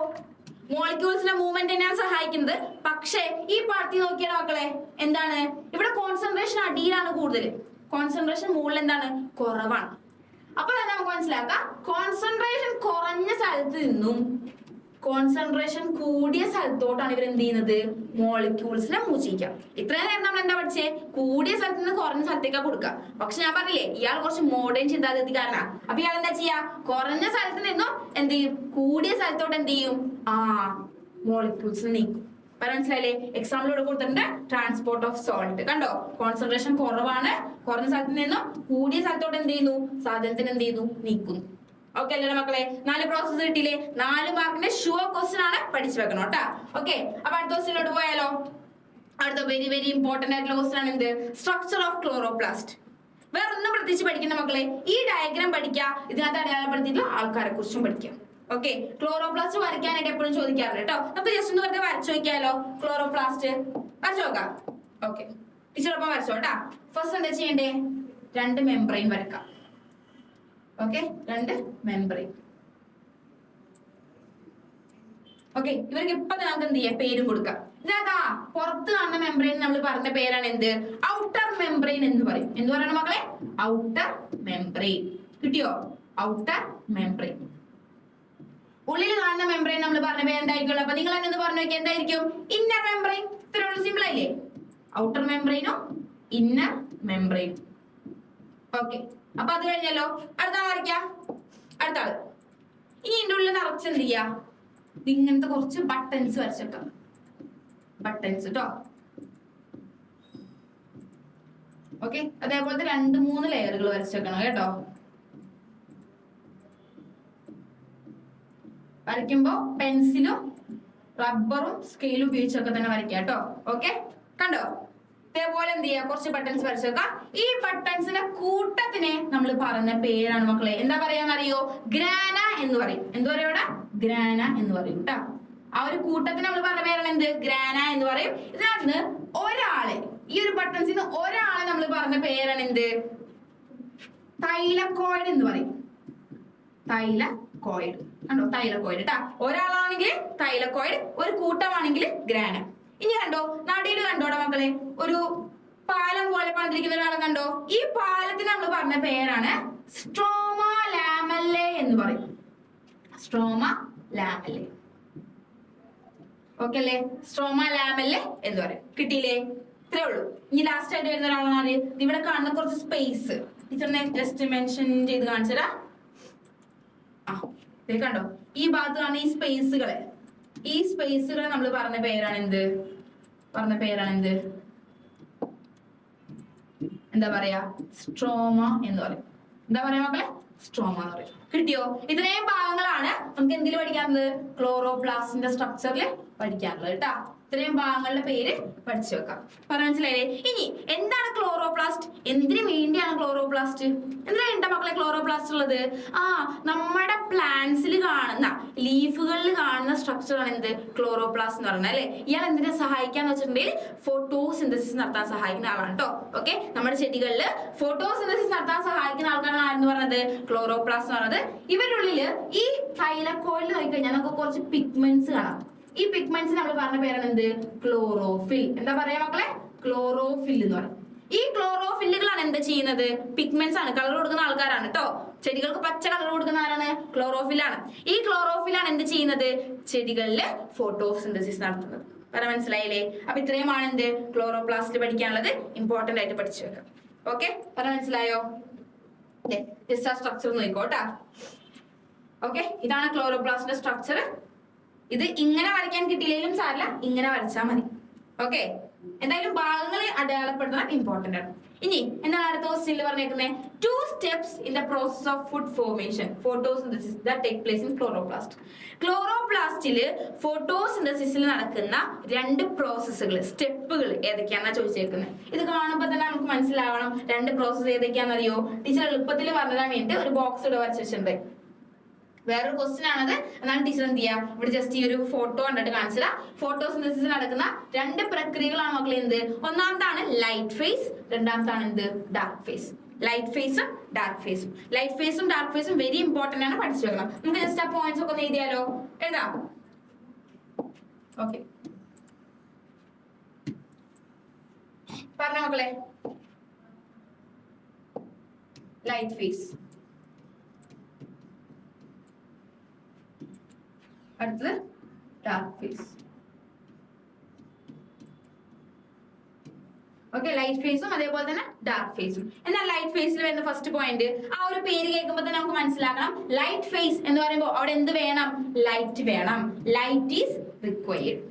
മോളിക്യൂൾസിന്റെ മൂവ്മെന്റ് തന്നെയാണ് സഹായിക്കുന്നത്. പക്ഷേ ഈ പാർട്ടി നോക്കിയാൽ മക്കളെ എന്താണ് ഇവിടെ കോൺസെൻട്രേഷൻ അടിയിലാണ് കൂടുതൽ, കോൺസെൻട്രേഷൻ മുകളിൽ എന്താണ് കുറവാണ്. അപ്പൊ തന്നെ നമുക്ക് മനസ്സിലാക്കാം കോൺസെൻട്രേഷൻ കുറഞ്ഞ സ്ഥലത്ത് നിന്നും കോൺസെൻട്രേഷൻ കൂടിയ സ്ഥലത്തോട്ടാണ് ഇവർ എന്ത് ചെയ്യുന്നത് മോളിക്യൂൾസിനെ മൂവ് ചെയ്യിക്കാം. ഇത്രയും നേരം നമ്മൾ എന്താ പഠിച്ചേ കൂടിയ സ്ഥലത്ത് നിന്ന് കുറഞ്ഞ സ്ഥലത്തേക്കാ കൊടുക്കുക. പക്ഷെ ഞാൻ പറഞ്ഞില്ലേ ഇയാൾ കുറച്ച് മോഡേൺ ചിന്താഗതിക്കാരനാ. അപ്പൊ ഇയാൾ എന്താ ചെയ്യാ കുറഞ്ഞ സ്ഥലത്ത് നിന്നും എന്ത് ചെയ്യും കൂടിയ സ്ഥലത്തോട്ട് എന്ത് ചെയ്യും മോളിക്യൂൾസിനെ നീക്കും. മനസ്സിലായില്ലേ. എക്സാമ്പിൾ ഇവിടെ കൊടുത്തിട്ടുണ്ട് ട്രാൻസ്പോർട്ട് ഓഫ് സോൾട്ട്. കണ്ടോ കോൺസെൻട്രേഷൻ കുറവാണ്, കുറഞ്ഞ സ്ഥലത്ത് നിന്നും കൂടിയ സ്ഥലത്തോട്ട് എന്ത് ചെയ്യുന്നു സാധനത്തിന് എന്ത് ചെയ്യുന്നു നീക്കുന്നു. ഓക്കെ അല്ലേ മക്കളെ 4 പ്രോസസ് കിട്ടിയില്ലേ. 4 മാർക്കിന്റെ ഷുവർ ക്വസ്റ്റ്യൻ ആണ് പഠിച്ചു വെക്കണം കേട്ടാ. ഓക്കെ അപ്പൊ അടുത്ത ക്വസ്റ്റ്യനിലോട്ട് പോയാലോ. അടുത്ത വെരി വെരി ഇമ്പോർട്ടന്റ് ആയിട്ടുള്ള ക്വസ്റ്റ്യൻ ആണ് എന്ത് സ്ട്രക്ചർ ഓഫ് ക്ലോറോപ്ലാസ്റ്റ്. വേറെ ഒന്നും പ്രത്യേകിച്ച് പഠിക്കുന്ന മക്കളെ ഈ ഡയഗ്രാം പഠിക്കുക, ഇതിനകത്ത് അടയാളപ്പെടുത്തിയിട്ടുള്ള ആൾക്കാരെ കുറിച്ചും പഠിക്കാം. ഓക്കെ ക്ലോറോപ്ലാസ്റ്റ് വരയ്ക്കാനായിട്ട് എപ്പോഴും ചോദിക്കാറുണ്ട് കേട്ടോ. നമുക്ക് ജസ്റ്റ് ഒന്ന് വെറുതെ വരച്ചു നോക്കിയാലോ ക്ലോറോപ്ലാസ്റ്റ് വരച്ചു നോക്കാം. ഓക്കെ ടീച്ചറൊപ്പം വരച്ചോ കേട്ടാ. ഫസ്റ്റ് എന്താ ചെയ്യണ്ടേ 2 മെംബ്രെയിൻ വരക്കാം. Okay 2 membrane. ഓക്കെ ഇവർക്ക് ഇപ്പൊ നമുക്ക് എന്ത് ചെയ്യാം പേരും കൊടുക്കാം. ഇതിനകത്താ പുറത്ത് കാണുന്ന മെംബ്രെയിൻ നമ്മൾ പറഞ്ഞ പേരാണ് എന്ത് ഔട്ടർ മെംബ്രെയിൻ എന്ന് പറയും. എന്ത് പറയണം മക്കളെ ഔട്ടർ മെംബ്രെയിൻ. കിട്ടിയോ ഔട്ടർ മെംബ്രെയിൻ. ഉള്ളിൽ കാണുന്ന മെംബ്രെയിൻ നമ്മൾ പറഞ്ഞ പേര് എന്തായിരിക്കുള്ളൂ. അപ്പൊ നിങ്ങൾ എന്നെ പറഞ്ഞു നോക്കി എന്തായിരിക്കും ഇന്നർ മെംബ്രെയിൻ. ഇത്രയുള്ള സിമ്പിൾ ആയില്ലേ ഔട്ടർ മെംബ്രെയിനോ ഇന്നർ മെംബ്രെയിൻ. ഓക്കെ അപ്പൊ അത് കഴിഞ്ഞല്ലോ. അടുത്ത ആൾ വരയ്ക്കാം. അടുത്ത ആള് ഇനി ഇതിന്റെ ഉള്ളിൽ നിറച്ച് എന്ത് ചെയ്യാ ഇങ്ങനത്തെ കുറച്ച് ബട്ടൺസ് വരച്ചേക്കാം. ബട്ടൺസ് കേട്ടോ. ഓക്കെ അതേപോലത്തെ 2-3 ലെയറുകൾ വരച്ചേക്കണം കേട്ടോ. വരയ്ക്കുമ്പോ പെൻസിലും റബ്ബറും സ്കെയിലും ഉപയോഗിച്ചൊക്കെ തന്നെ വരയ്ക്കാം കേട്ടോ. ഓക്കെ കണ്ടോ ഇതേപോലെ എന്ത് ചെയ്യാ, കുറച്ച് ബട്ടൺസ് വരച്ചു വെക്കാം. ഈ ബട്ടൺസിന്റെ കൂട്ടത്തിനെ നമ്മൾ പറയുന്ന പേരാണ് മക്കളെ എന്താ പറയാന്നറിയോ, ഗ്രാന എന്ന് പറയും. എന്ത് പറയും ഇവിടെ, ഗ്രാന എന്ന് പറയും കേട്ടോ. ആ ഒരു കൂട്ടത്തിന് നമ്മൾ പറഞ്ഞ പേരാണ് എന്ത്, ഗ്രാന എന്ന് പറയും. ഇതിനകത്ത് ഒരാളെ, ഈ ഒരു ബട്ടൺസിന് ഒരാളെ നമ്മൾ പറഞ്ഞ പേരാണ് എന്ത്, തൈലക്കോയിഡ് എന്ന് പറയും. തൈലക്കോയിഡ് കണ്ടോ, തൈലക്കോയിഡ് കേട്ടാ. ഒരാളാണെങ്കിൽ തൈലക്കോയിഡ്, ഒരു കൂട്ടമാണെങ്കിൽ ഗ്രാന. ഇനി കണ്ടോ, നടുയിൽ കണ്ടോടാ മക്കളെ ഒരു പാലം പോലെ പണിതിരിക്കുന്ന ഒരാളെ കണ്ടോ. ഈ പാലത്തിന് നമ്മൾ പറഞ്ഞ പേരാണ് സ്ട്രോമ ലാമല്ലെ എന്ന് പറയും. സ്ട്രോമ ലാമല്ലെ. ഓക്കെ അല്ലേ, സ്ട്രോമ ലാമല്ലെ എന്ന് പറയും. കിട്ടിയില്ലേ, ഇത്രേ ഉള്ളൂ. ഇനി ലാസ്റ്റ് ആയിട്ട് വരുന്ന ഒരാളാണ് ഇവിടെ കാണുന്ന കുറച്ച് സ്പേസ്. ടീച്ചറിനെ ജസ്റ്റ് മെൻഷൻ ചെയ്ത് കാണിച്ചതാ. കണ്ടോ, ഈ ഭാഗത്ത് കാണുന്ന ഈ സ്പേസുകളെ, ഈ സ്പേസുകളെ നമ്മൾ പറഞ്ഞ പേരാണ് എന്ത്, എന്താ പറയാ, സ്ട്രോമ എന്ന് പറയും. എന്താ പറയാ മക്കളെ, സ്ട്രോമ എന്ന് പറയും. കിട്ടിയോ? ഇത്രയും ഭാഗങ്ങളാണ് നമുക്ക് എന്തിൽ പഠിക്കാനുള്ളത്, ക്ലോറോപ്ലാസ്റ്റിന്റെ സ്ട്രക്ചറിൽ പഠിക്കാനുള്ളത് കേട്ടാ. ഇത്രയും ഭാഗങ്ങളുടെ പേര് പഠിച്ചു വെക്കാം. പറഞ്ഞ മനസ്സിലായില്ലേ? ഇനി എന്താണ് ക്ലോറോപ്ലാസ്റ്റ്, എന്തിനു വേണ്ടിയാണ് ക്ലോറോപ്ലാസ്റ്റ്, എന്തിനാ വേണ്ട മക്കളെ ക്ലോറോപ്ലാസ്റ്റ് ഉള്ളത്? നമ്മുടെ പ്ലാന്റ്സിൽ കാണുന്ന, ലീഫുകളിൽ കാണുന്ന സ്ട്രക്ചറാണ് എന്ത്, ക്ലോറോപ്ലാസ്റ്റ് എന്ന് പറയുന്നത് അല്ലെ. ഇയാൾ എന്തിനെ സഹായിക്കാന്ന് വെച്ചിട്ടുണ്ടെങ്കിൽ ഫോട്ടോസിന്തസിസ് നടത്താൻ സഹായിക്കുന്ന ആളാണ് കേട്ടോ. ഓക്കെ, നമ്മുടെ ചെടികളിൽ ഫോട്ടോസിന്തസിസ് നടത്താൻ സഹായിക്കുന്ന ആൾക്കാരാണ് ആരെന്ന് പറഞ്ഞത്, ക്ലോറോപ്ലാസ്റ്റ് എന്ന് പറയുന്നത്. ഇവരുടെ ഉള്ളില് ഈ തൈലക്കോയിഡിൽ നോക്കിക്കഴിഞ്ഞാൽ നമുക്ക് കുറച്ച് പിഗ്മെന്റ്സ് കാണാം. ഈ പിഗ്മെന്റ്സ് നമ്മൾ പറഞ്ഞ പേരാണ് എന്ത്, ക്ലോറോഫിൽ. എന്താ പറയാ മക്കളെ, ക്ലോറോഫിൽ എന്ന് പറയും. ഈ ക്ലോറോഫില്ലുകളാണ് എന്താ ചെയ്യുന്നത്, പിഗ്മെന്റ്സ് ആണ്, കളർ കൊടുക്കുന്ന ആൾക്കാരാണ് കേട്ടോ. ചെടികൾക്ക് പച്ച കളർ കൊടുക്കുന്ന ആരാണ്, ക്ലോറോഫിലാണ്. ഈ ക്ലോറോഫിലാണ് എന്ത് ചെയ്യുന്നത്, ചെടികളില് ഫോട്ടോസിന്തസിസ് നടത്തുന്നത്. പറഞ്ഞ മനസ്സിലായില്ലേ? അപ്പൊ ഇത്രയുമാണ് എന്ത്, ക്ലോറോപ്ലാസ്റ്റ് പഠിക്കാനുള്ളത്. ഇമ്പോർട്ടന്റ് ആയിട്ട് പഠിച്ചു വെക്കാം. ഓക്കെ, പറഞ്ഞ മനസ്സിലായോ? സ്ട്രക്ചർ നോക്കോട്ടാ. ഓക്കെ, ഇതാണ് ക്ലോറോപ്ലാസ്റ്റിന്റെ സ്ട്രക്ചർ. ഇത് ഇങ്ങനെ വരയ്ക്കാൻ കിട്ടിയില്ലെങ്കിലും സാരില്ല, ഇങ്ങനെ വരച്ചാൽ മതി. ഓക്കെ, എന്തായാലും ഭാഗങ്ങൾ അടയാളപ്പെടുത്താൻ ഇമ്പോർട്ടന്റ് ആണ്. ഇനി എന്താണ് അടുത്ത ക്വസ്റ്റ്യനിൽ പറഞ്ഞേക്കുന്നത്, 2 steps in the process of food formation, photosynthesis that take place in chloroplast. ക്ലോറോപ്ലാസ്റ്റില് ഫോട്ടോസിന്തസിസിൽ നടക്കുന്ന 2 പ്രോസസ്സുകൾ, സ്റ്റെപ്പുകൾ ഏതൊക്കെയാണെന്നാ ചോദിച്ചേക്കുന്നത്. ഇത് കാണുമ്പോൾ തന്നെ നമുക്ക് മനസ്സിലാവണം 2 പ്രോസസ്സ് ഏതൊക്കെയാണെന്നറിയോ. ടീച്ചർ എളുപ്പത്തിൽ പറഞ്ഞുതരാൻ വേണ്ടിയിട്ട് ഒരു ബോക്സ് ഇവിടെ വരച്ച് വെച്ചിട്ടുണ്ട്. വേറൊരു ക്വസ്റ്റ്യൻ ആണത്. എന്നാണ് ടീച്ചർ എന്ത് ചെയ്യാം, ഇവിടെ ജസ്റ്റ് ഈ ഒരു ഫോട്ടോ കണ്ടിട്ട് കാണിച്ചതാ. ഫോട്ടോസിന്തസിസ് നടക്കുന്ന 2 പ്രക്രിയകളാണ് മക്കളെ എന്ത്, ഒന്നാമതാണ് ലൈറ്റ് ഫേസ്, രണ്ടാമത്താണ് എന്ത്, ഡാർക്ക് ഫേസ്. ലൈറ്റ് ഫേസും ഡാർക്ക് ഫേസും. ലൈറ്റ് ഫേസും ഡാർക്ക് ഫേസും വെരി ഇമ്പോർട്ടന്റ് ആണ്, പഠിച്ചു വെക്കണം. നമുക്ക് ജസ്റ്റ് ആ പോയിന്റ്സ് ഒക്കെ ഒന്ന് എഴുതിയാലോ, എഴുതാം. ഓക്കെ, പറഞ്ഞ മക്കളെ, ലൈറ്റ് ഫേസ്, അടുത്തത് ഡാർക്ക് ഫേസ്. ഓക്കെ, ലൈറ്റ് ഫേസും അതേപോലെ തന്നെ ഡാർക്ക് ഫേസും. എന്നാൽ ലൈറ്റ് ഫേസിൽ വരുന്ന ഫസ്റ്റ് പോയിന്റ്, ആ ഒരു പേര് കേൾക്കുമ്പോൾ തന്നെ നമുക്ക് മനസ്സിലാക്കണം, ലൈറ്റ് ഫേസ് എന്ന് പറയുമ്പോൾ അവിടെ എന്ത് വേണം, ലൈറ്റ് വേണം. Light is required.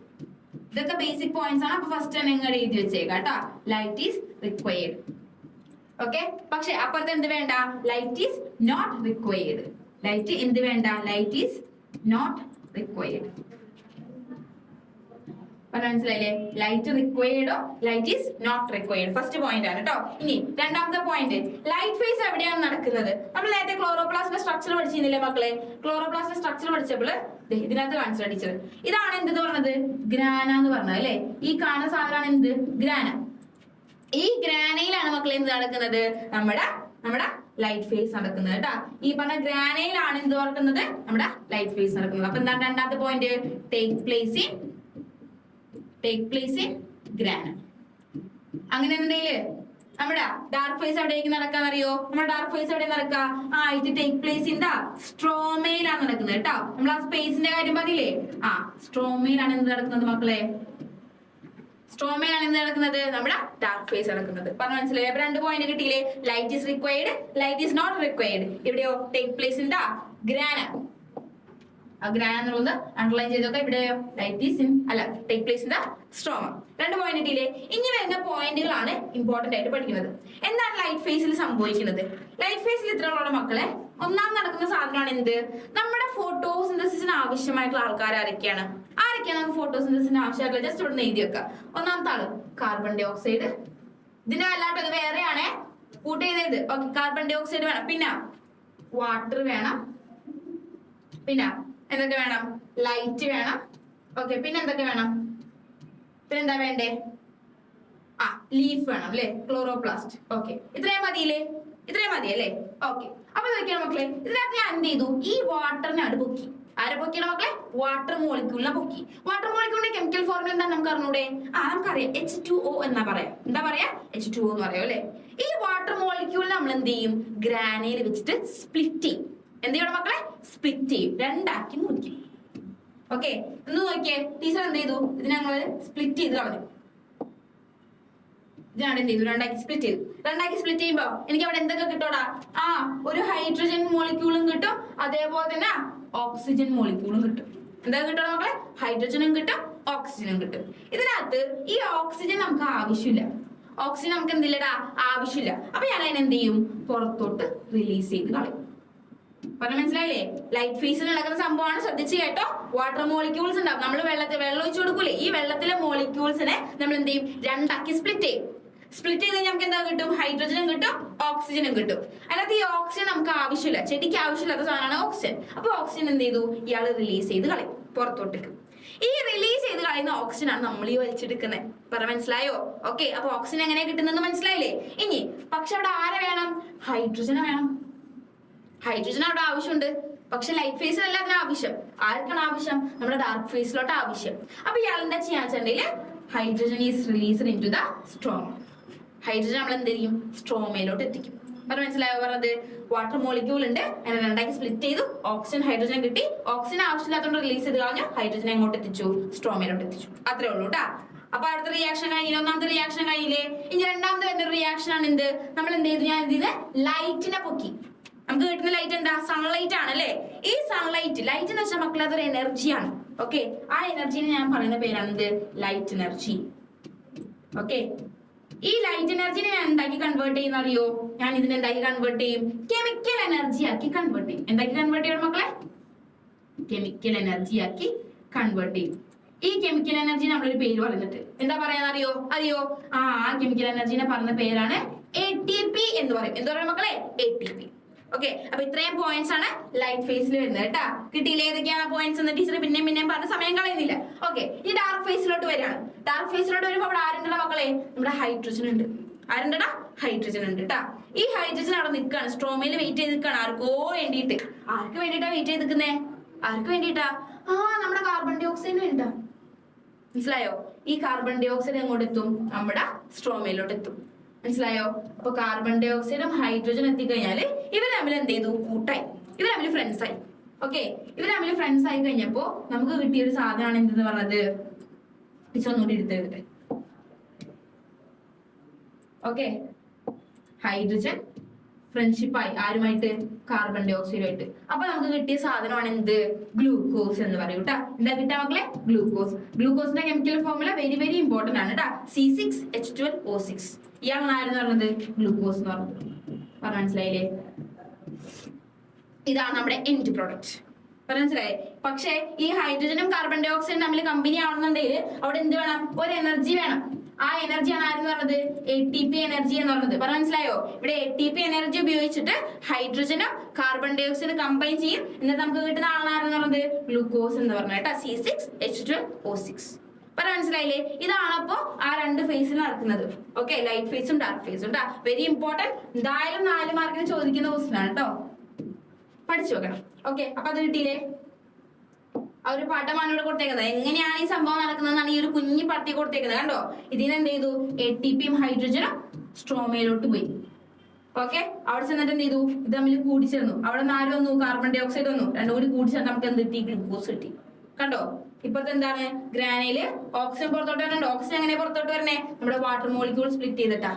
ഇതൊക്കെ ബേസിക് പോയിന്റ്സ് ആണ്. അപ്പൊ ഫസ്റ്റ് തന്നെ ഇങ്ങോട്ട് എഴുതി വെച്ചേക്കാം കേട്ടോ, ലൈറ്റ് ഈസ് റിക്വയർഡ്. ഓക്കെ, പക്ഷെ അപ്പുറത്ത് എന്ത് വേണ്ട, light is not required. Light എന്ത് വേണ്ട, ലൈറ്റ് ഈസ് നോട്ട് റിക്വയർഡ്. മനസ്സിലായില്ലേ, ലൈറ്റ് റിക്വയർഡോ light is not required. First point ആണ് കേട്ടോ. ഇനി രണ്ടാമത്തെ പോയിന്റ്, ലൈറ്റ് ഫേസ് എവിടെയാണ് നടക്കുന്നത്. നമ്മൾ നേരത്തെ ക്ലോറോപ്ലാസ്റ്റിന്റെ സ്ട്രക്ചർ പഠിച്ചിരുന്നില്ലേ മക്കളെ. ക്ലോറോപ്ലാസ്റ്റിന്റെ സ്ട്രക്ചർ പഠിച്ചപ്പോൾ ഇതിനകത്ത് കാണിച്ചു ടീച്ചർ, ഇതാണ് എന്ത് പറഞ്ഞത്, ഗ്രാന എന്ന് പറഞ്ഞത് അല്ലെ. ഈ കാണുന്ന സാധനമാണ് എന്ത്, ഗ്രാന. ഈ ഗ്രാനയിലാണ് മക്കളെ എന്ത് നടക്കുന്നത്, നമ്മുടെ ലൈറ്റ് ഫേസ് നടക്കുന്നത് കേട്ടാ. ഈ പറഞ്ഞ ഗ്രാനയിലാണ് എന്ത് നടക്കുന്നത്, നമ്മുടെ ലൈറ്റ് ഫേസ് നടക്കുന്നത്. അപ്പൊ എന്താണ് രണ്ടാമത്തെ point, take place in grana. അങ്ങനെ എന്നുണ്ടെങ്കില് നമ്മുടെ ഡാർക്ക് ഫേസ് എവിടേക്ക് നടക്കാന്നറിയോ, നമ്മുടെ ഡാർക്ക് ഫേസ് എവിടെ നടക്കുക, it take place in the സ്ട്രോമയിലാണ് നടക്കുന്നത് കേട്ടോ. നമ്മൾ ആ സ്പേസിന്റെ കാര്യം പറഞ്ഞില്ലേ, സ്ട്രോമയിലാണ് എന്ത് നടക്കുന്നത് മക്കളെ, സ്ട്രോമയിലാണ് എന്ത് നടക്കുന്നത്, നമ്മുടെ ഡാർക്ക് ഫേസ് നടക്കുന്നത്. പറഞ്ഞു മനസ്സിലായി. അപ്പൊ 2 പോയിന്റ് കിട്ടിയില്ലേ, light is required, light is not required. ഇവിടെയോ take place in the grana. Grana എന്നുള്ളത് അണ്ടർലൈൻ ചെയ്തൊക്കെ ഇവിടെ ലൈറ്റ് ഈസ് ഇൻ അല്ല take place in the stroma. 2 point കിട്ടിയില്ലേ? ഇനി വരുന്ന പോയിന്റുകളാണ് ഇമ്പോർട്ടന്റ് ആയിട്ട് പഠിക്കുന്നത്. എന്താണ് ലൈറ്റ് ഫേസിൽ സംഭവിക്കുന്നത്? ലൈറ്റ് ഫേസിൽ ഇത്രയുള്ള മക്കളെ ഒന്നാം നടക്കുന്ന സാധനമാണ് എന്ത്? നമ്മുടെ ഫോട്ടോസിന്തസിസിന് ആവശ്യമായിട്ടുള്ള ആൾക്കാർ ആരൊക്കെയാണ്? നമുക്ക് ഫോട്ടോസിന്തസിന് ആവശ്യമായിട്ടുള്ള ജസ്റ്റ് ഇവിടെ എഴുതി വെക്കുക. ഒന്നാമത്തെ ആള് കാർബൺ ഡൈ ഓക്സൈഡ്. ഇതിന്റെ അല്ലാട്ടോ ഇത് വേറെയാണ് കൂട്ട് ചെയ്തത്. ഓക്കെ, കാർബൺ ഡൈ ഓക്സൈഡ് വേണം, പിന്നെ വാട്ടർ വേണം, പിന്നെ എന്തൊക്കെ വേണം? ലൈറ്റ് വേണം. ഓക്കെ, പിന്നെ എന്തൊക്കെ വേണം? പിന്നെന്താ വേണ്ടേ? ലീഫ് വേണം അല്ലെ, ക്ലോറോപ്ലാസ്റ്റ്. ഓക്കെ, ഇത്രയും മതിയില്ലേ? ഇത്രയും മതിയല്ലേ? ഓക്കെ, അപ്പൊ നോക്കിയാണ് മക്കളെ, ഇതിനകത്ത് ഞാൻ എന്ത് ചെയ്തു? ഈ വാട്ടറിനാണ് പൊക്കി. ആരെ പൊക്കിയാണ് മക്കളെ? വാട്ടർ മോളിക്യൂളിനെ പൊക്കി. വാട്ടർ മോളിക്യൂളിന്റെ കെമിക്കൽ ഫോർമുല എന്താ നമുക്ക് അറിഞ്ഞൂടെ? നമുക്കറിയാം, H2O എന്നാ പറയാം. എന്താ പറയാ? H2O എന്ന് പറയാം അല്ലെ. ഈ വാട്ടർ മോളിക്യൂളിനെ നമ്മൾ എന്ത് ചെയ്യും? ഗ്രാനയിൽ വെച്ചിട്ട് സ്പ്ലിറ്റ് ചെയ്യും. എന്ത് ചെയ്യണം മക്കളെ? സ്പ്ലിറ്റ് ചെയ്യും, 2 ആക്കി മുറിക്കും. ഓക്കെ, ഒന്ന് നോക്കിയേ, ടീച്ചർ എന്ത് ചെയ്തു? ഇതിനെ ഞങ്ങള് സ്പ്ലിറ്റ് ചെയ്ത് കളഞ്ഞു. ഇതിനാണ് എന്ത് ചെയ്തു? 2 ആക്കി സ്പ്ലിറ്റ് ചെയ്തു. 2 ആക്കി സ്പ്ലിറ്റ് ചെയ്യുമ്പോ എനിക്ക് അവിടെ എന്തൊക്കെ കിട്ടോടാ? ഒരു ഹൈഡ്രജൻ മോളിക്യൂളും കിട്ടും, അതേപോലെ തന്നെ ഓക്സിജൻ മോളിക്യൂളും കിട്ടും. എന്താ കിട്ടണം മക്കളെ? ഹൈഡ്രജനും കിട്ടും, ഓക്സിജനും കിട്ടും. ഇതിനകത്ത് ഈ ഓക്സിജൻ നമുക്ക് ആവശ്യമില്ല. ഓക്സിജൻ നമുക്ക് എന്തില്ലടാ? ആവശ്യമില്ല. അപ്പൊ ഞാൻ അതിനെ എന്ത് ചെയ്യും? പുറത്തോട്ട് റിലീസ് ചെയ്ത് കളയും. പറഞ്ഞ മനസ്സിലായില്ലേ? ലൈറ്റ് ഫേസിൽ നടക്കുന്ന സംഭവമാണ്, ശ്രദ്ധിച്ച് കേട്ടോ. വാട്ടർ മോളിക്യൂൾസ് ഉണ്ടാവും. നമ്മൾ വെള്ളം ഒഴിച്ചു കൊടുക്കൂലേ? ഈ വെള്ളത്തിലെ മോളിക്യൂൾസിനെ നമ്മൾ എന്ത് ചെയ്യും? 2 ആക്കി സ്പ്ലിറ്റ് ചെയ്യും. സ്പ്ലിറ്റ് ചെയ്ത് നമുക്ക് എന്താ കിട്ടും? ഹൈഡ്രജനും കിട്ടും, ഓക്സിജനും കിട്ടും. അതിനകത്ത് ഈ ഓക്സിജൻ നമുക്ക് ആവശ്യമില്ല, ചെടിക്ക് ആവശ്യമില്ലാത്ത സാധനമാണ് ഓക്സിജൻ. അപ്പൊ ഓക്സിജൻ എന്ത് ചെയ്തു? ഇയാള് റിലീസ് ചെയ്ത് കളയും പുറത്തോട്ടേക്ക്. ഈ റിലീസ് ചെയ്ത് കളയുന്ന ഓക്സിജൻ ആണ് നമ്മൾ ഈ വലിച്ചെടുക്കുന്നത്. പറ മനസ്സിലായോ? ഓക്കെ, അപ്പൊ ഓക്സിജൻ എങ്ങനെയാ കിട്ടുന്നത് മനസ്സിലായില്ലേ? ഇനി പക്ഷെ അവിടെ ആരെ വേണം? ഹൈഡ്രജനെ വേണം. ഹൈഡ്രജൻ അവിടെ ആവശ്യമുണ്ട്, പക്ഷെ ലൈറ്റ് ഫേസിലല്ല അതിന് ആവശ്യം. ആർക്കാണ് ആവശ്യം? നമ്മുടെ ഡാർക്ക് ഫേസിലോട്ട് ആവശ്യം. അപ്പൊ ഇയാൾ എന്താ ചെയ്യാന്ന് വെച്ചിട്ടുണ്ടെങ്കിൽ hydrogen is released into the stroma. Hydrogen നമ്മൾ എന്ത് ചെയ്യും? സ്ട്രോമയിലോട്ട് എത്തിക്കും. പറഞ്ഞു മനസ്സിലായോ പറഞ്ഞത്? വാട്ടർ മോളിക്യൂൾ ഉണ്ട്, അതിനെ 2 ആക്കി സ്പ്ലിറ്റ് ചെയ്തു, ഓക്സിജൻ ഹൈഡ്രജൻ കിട്ടി. ഓക്സിജൻ ആവശ്യമില്ലാത്തതുകൊണ്ട് റിലീസ് ചെയ്ത് കളഞ്ഞു, ഹൈഡ്രജൻ എങ്ങോട്ട് എത്തിച്ചു? സ്ട്രോമയിലോട്ട് എത്തിച്ചു. അത്രേ ഉള്ളൂ കേട്ടാ. അപ്പൊ അടുത്ത റിയാക്ഷൻ കഴിഞ്ഞില്ലേ? ഒന്നാമത്തെ റിയാക്ഷൻ കഴിഞ്ഞില്ലേ? ഇനി രണ്ടാമത്തെ വരുന്ന റിയാക്ഷൻ ആണ് എന്ത്? നമ്മൾ എന്ത് ചെയ്തു? ഞാൻ ഇതിന് ലൈറ്റിനെ പൊക്കി. നമുക്ക് കിട്ടുന്ന ലൈറ്റ് എന്താ? സൺലൈറ്റ് ആണ് അല്ലെ. ഈ സൺലൈറ്റ്, ലൈറ്റ് എന്ന് വെച്ചാൽ മക്കളെ അതൊരു എനർജിയാണ്. ഓക്കെ, ആ എനർജിനെ ഞാൻ പറയുന്ന പേരാണ് എന്ത്? Light energy. ഓക്കെ, ഈ ലൈറ്റ് എനർജിനെ ഞാൻ എന്താക്കി കൺവേർട്ട് ചെയ്യുന്ന അറിയോ? ഞാൻ ഇതിനെ എന്താക്കി കൺവേർട്ട് ചെയ്യും? കെമിക്കൽ എനർജി ആക്കി കൺവേർട്ട് ചെയ്യും. എന്താക്കി കൺവേർട്ട് ചെയ്യണം മക്കളെ? കെമിക്കൽ എനർജി ആക്കി കൺവേർട്ട് ചെയ്യും. ഈ കെമിക്കൽ എനർജി നമ്മളൊരു പേര് പറഞ്ഞിട്ട് എന്താ പറയാന്നറിയോ? അറിയോ? ആ കെമിക്കൽ എനർജിനെ പറഞ്ഞ പേരാണ് ATP എന്ന് പറയും. എന്താ പറയുക മക്കളെ? ATP. ഓക്കെ, അപ്പൊ ഇത്രയും പോയിന്റ്സ് ആണ് ലൈറ്റ് ഫേസിൽ വരുന്നത് കേട്ടാ. കിട്ടിയില്ലേ? ഏതൊക്കെയാണ് പോയിന്റ്സ് എന്ന് ടീച്ചർ പിന്നെയും പറഞ്ഞ സമയം കളയുന്നില്ല. ഓക്കെ, ഈ ഡാർക്ക് ഫേസിലോട്ട് വരികയാണ്. ഡാർക്ക് ഫേസിലോട്ട് വരുമ്പോ അവിടെ ആരുണ്ടടാ മക്കളെ? നമ്മുടെ ഹൈഡ്രജൻ ഉണ്ട്. ആരുണ്ടടാ? ഹൈഡ്രജൻ ഉണ്ട് കേട്ടാ. ഈ ഹൈഡ്രജൻ അവിടെ നിൽക്കുകയാണ്, സ്ട്രോമയിൽ വെയിറ്റ് ചെയ്ത് നിൽക്കുകയാണ്. ആർക്കോ വേണ്ടിയിട്ട്. ആർക്ക് വേണ്ടിയിട്ടാ വെയിറ്റ് ചെയ്ത് നിൽക്കുന്നേ? ആർക്ക് വേണ്ടിയിട്ടാ? നമ്മുടെ കാർബൺ ഡൈ ഓക്സൈഡിന് വേണ്ടിട്ടാ. മനസ്സിലായോ? ഈ കാർബൺ ഡൈ ഓക്സൈഡ് എങ്ങോട്ട് എത്തും? നമ്മുടെ സ്ട്രോമയിലോട്ട് എത്തും. മനസ്സിലായോ? അപ്പൊ കാർബൺ ഡൈ ഓക്സൈഡും ഹൈഡ്രജൻ എത്തിക്കഴിഞ്ഞാല് ഇവർ തമ്മിൽ എന്ത് ചെയ്തു? കൂട്ടായി. ഇവർ തമ്മിൽ ഫ്രണ്ട്സ് ആയി. ഓക്കെ, ഇവർ തമ്മിൽ ഫ്രണ്ട്സ് ആയി കഴിഞ്ഞപ്പോ നമുക്ക് കിട്ടിയ ഒരു സാധനമാണ് എന്തെന്ന് പറഞ്ഞത്? ടീച്ചർ ഒന്നുകൂടി എടുത്തെഴുതട്ടെ. ഓക്കെ, ഹൈഡ്രജൻ ഫ്രണ്ട്ഷിപ്പായി ആരുമായിട്ട്? കാർബൺ ഡൈ ഓക്സൈഡുമായിട്ട്. അപ്പൊ നമുക്ക് കിട്ടിയ സാധനമാണ് എന്ത്? ഗ്ലൂക്കോസ് എന്ന് പറയും കേട്ടാ. എന്താ കിട്ടാ മക്കളെ? ഗ്ലൂക്കോസ്. ഗ്ലൂക്കോസിന്റെ കെമിക്കൽ ഫോർമുല വെരി ഇമ്പോർട്ടന്റ് ആണ് കേട്ടാ. C6H12O6. ഇയാളാണ് ആരെന്ന് പറഞ്ഞത്? ഗ്ലൂക്കോസ് എന്ന് പറഞ്ഞത്. പറഞ്ഞ മനസ്സിലായില്ലേ? ഇതാണ് നമ്മുടെ എൻഡ് പ്രോഡക്റ്റ്. പറഞ്ഞ മനസ്സിലായി? പക്ഷേ ഈ ഹൈഡ്രജനും കാർബൺ ഡൈ ഓക്സൈഡും തമ്മിൽ കമ്പനി ആവുന്നുണ്ടെങ്കിൽ അവിടെ എന്ത് വേണം? ഒരു എനർജി വേണം. ആ എനർജിയാണ് ആരെന്ന് പറഞ്ഞത്? ATP എനർജി എന്ന് പറഞ്ഞത്. പറഞ്ഞ മനസ്സിലായോ? ഇവിടെ ATP എനർജി ഉപയോഗിച്ചിട്ട് ഹൈഡ്രജനും കാർബൺ ഡൈ ഓക്സൈഡും കമ്പൈൻ ചെയ്യും. എന്നിട്ട് നമുക്ക് കിട്ടുന്ന ആളാണ് ആരെന്ന് പറഞ്ഞത്? ഗ്ലൂക്കോസ് എന്ന് പറഞ്ഞ കേട്ടാ. C6H12O6. പറഞ്ഞ മനസ്സിലായില്ലേ? ഇതാണ് അപ്പോ ആ 2 ഫേസിൽ നടക്കുന്നത്. ഓക്കെ, ലൈറ്റ് ഫേസും ഡാർക്ക് ഫേസും കേട്ടാ. Very important. എന്തായാലും 4 മാർക്കിന് ചോദിക്കുന്ന ക്വസ്റ്റ്യൻ ആണ് കേട്ടോ. പഠിച്ചു വെക്കണം. ഓക്കെ, അപ്പൊ അത് കിട്ടിയില്ലേ? ആ ഒരു പടമാണ് ഇവിടെ കൊടുത്തേക്കുന്നത്. എങ്ങനെയാണ് ഈ സംഭവം നടക്കുന്നതെന്നാണ് ഈ ഒരു കുഞ്ഞി പട്ടി കൊടുത്തേക്കുന്നത്. കണ്ടോ? ഇതിന് എന്ത് ചെയ്തു? ATPയും ഹൈഡ്രജനും സ്ട്രോമയിലോട്ട് പോയി. ഓക്കെ, അവിടെ ചെന്നിട്ട് എന്ത് ചെയ്തു? ഇത് തമ്മിൽ കൂടിച്ചേർന്നു. അവിടെ 4 വന്നു, കാർബൺ ഡൈ ഓക്സൈഡ് വന്നു. 2 കൂടി കൂടിച്ചേർന്ന് നമുക്ക് എന്ത് കിട്ടി? ഗ്ലൂക്കോസ് കിട്ടി. കണ്ടോ? ഇപ്പത്തെ എന്താണ്? ഗ്രാനയില് ഓക്സിജൻ പുറത്തോട്ട് വരണുണ്ട്. ഓക്സിജൻ എങ്ങനെ പുറത്തോട്ട് വരണേ? നമ്മുടെ വാട്ടർ മോളിക്യൂൾ സ്പ്ലിറ്റ് ചെയ്തിട്ടാ.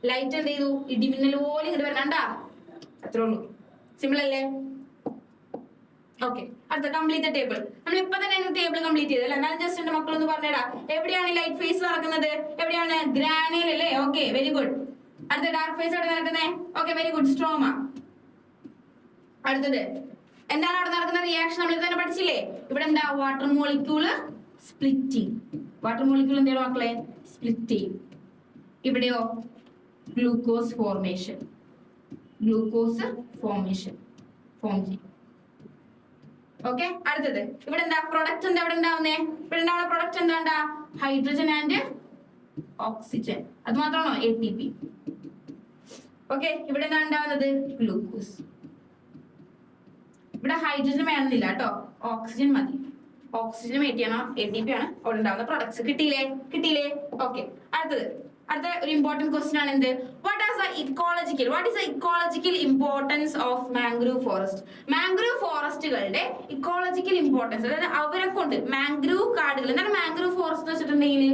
ലൈറ്റ് എന്ത് ചെയ്തു? ഇടിമിന്നൽ പോലെ ഇങ്ങോട്ട് വരണണ്ടാ. അത്രേ ഉള്ളൂ. സിമ്പിൾ അല്ലേ? ഓക്കെ, അടുത്ത കംപ്ലീറ്റ് ടേബിൾ. നമ്മൾ ഇപ്പൊ തന്നെ ടേബിൾ കംപ്ലീറ്റ് ചെയ്തല്ലേ. എന്നാലും ജസ്റ്റ് എന്റെ മക്കളൊന്ന് പറഞ്ഞുതരാ, എവിടെയാണ് ലൈറ്റ് ഫേസ് നടക്കുന്നത്, എവിടെയാണ് ഗ്രാനൈൽ അല്ലേ. Okay, very good. അടുത്ത ഡാർക്ക് ഫേസ് എവിടെ നടക്കുന്നത്? Okay, very good, stroma. അടുത്തത് എന്താണ് അവിടെ നടക്കുന്ന റിയാക്ഷൻ? നമ്മൾ തന്നെ പഠിച്ചില്ലേ. ഇവിടെ എന്താ? Water molecule splitting. Water molecule എന്താണ് മക്കളെ? സ്പ്ലിറ്റ് ചെയ്യും. ഇവിടെയോ ഗ്ലൂക്കോസ് ഫോർമേഷൻ. ഗ്ലൂക്കോസ് ഫോം ചെയ്യും. ഓക്കെ, അടുത്തത് ഇവിടെ എന്താ? പ്രൊഡക്റ്റ് എന്താ ഇവിടെ ഉണ്ടാവുന്നേ? ഇവിടെ ഉണ്ടാവുന്ന പ്രൊഡക്റ്റ് എന്താ? Hydrogen and oxygen. അത് മാത്രമാണോ? ATP. ഓക്കെ, ഇവിടെ എന്താ ഉണ്ടാവുന്നത്? ഗ്ലൂക്കോസ്. ഇവിടെ ഹൈഡ്രജൻ വേണമെന്നില്ല കേട്ടോ, ഓക്സിജൻ മതി. ഓക്സിജൻ ATP ആണ് അവിടെ ഉണ്ടാവുന്ന പ്രൊഡക്ട്സ്. കിട്ടിയില്ലേ? ഓക്കെ, അടുത്ത ഒരു ഇമ്പോർട്ടന്റ് ക്വസ്റ്റ്യൻ ആണ് എന്ത്? What is the ecological importance of mangrove forest? Mangrove ഫോറസ്റ്റുകളുടെ ഇക്കോളജിക്കൽ ഇമ്പോർട്ടൻസ്, അതായത് അവരെ കൊണ്ട് മാംഗ്രൂവ് കാടുകൾ. എന്താണ് മാംഗ്രൂവ് ഫോറസ്റ്റ് എന്ന് വെച്ചിട്ടുണ്ടെങ്കിൽ?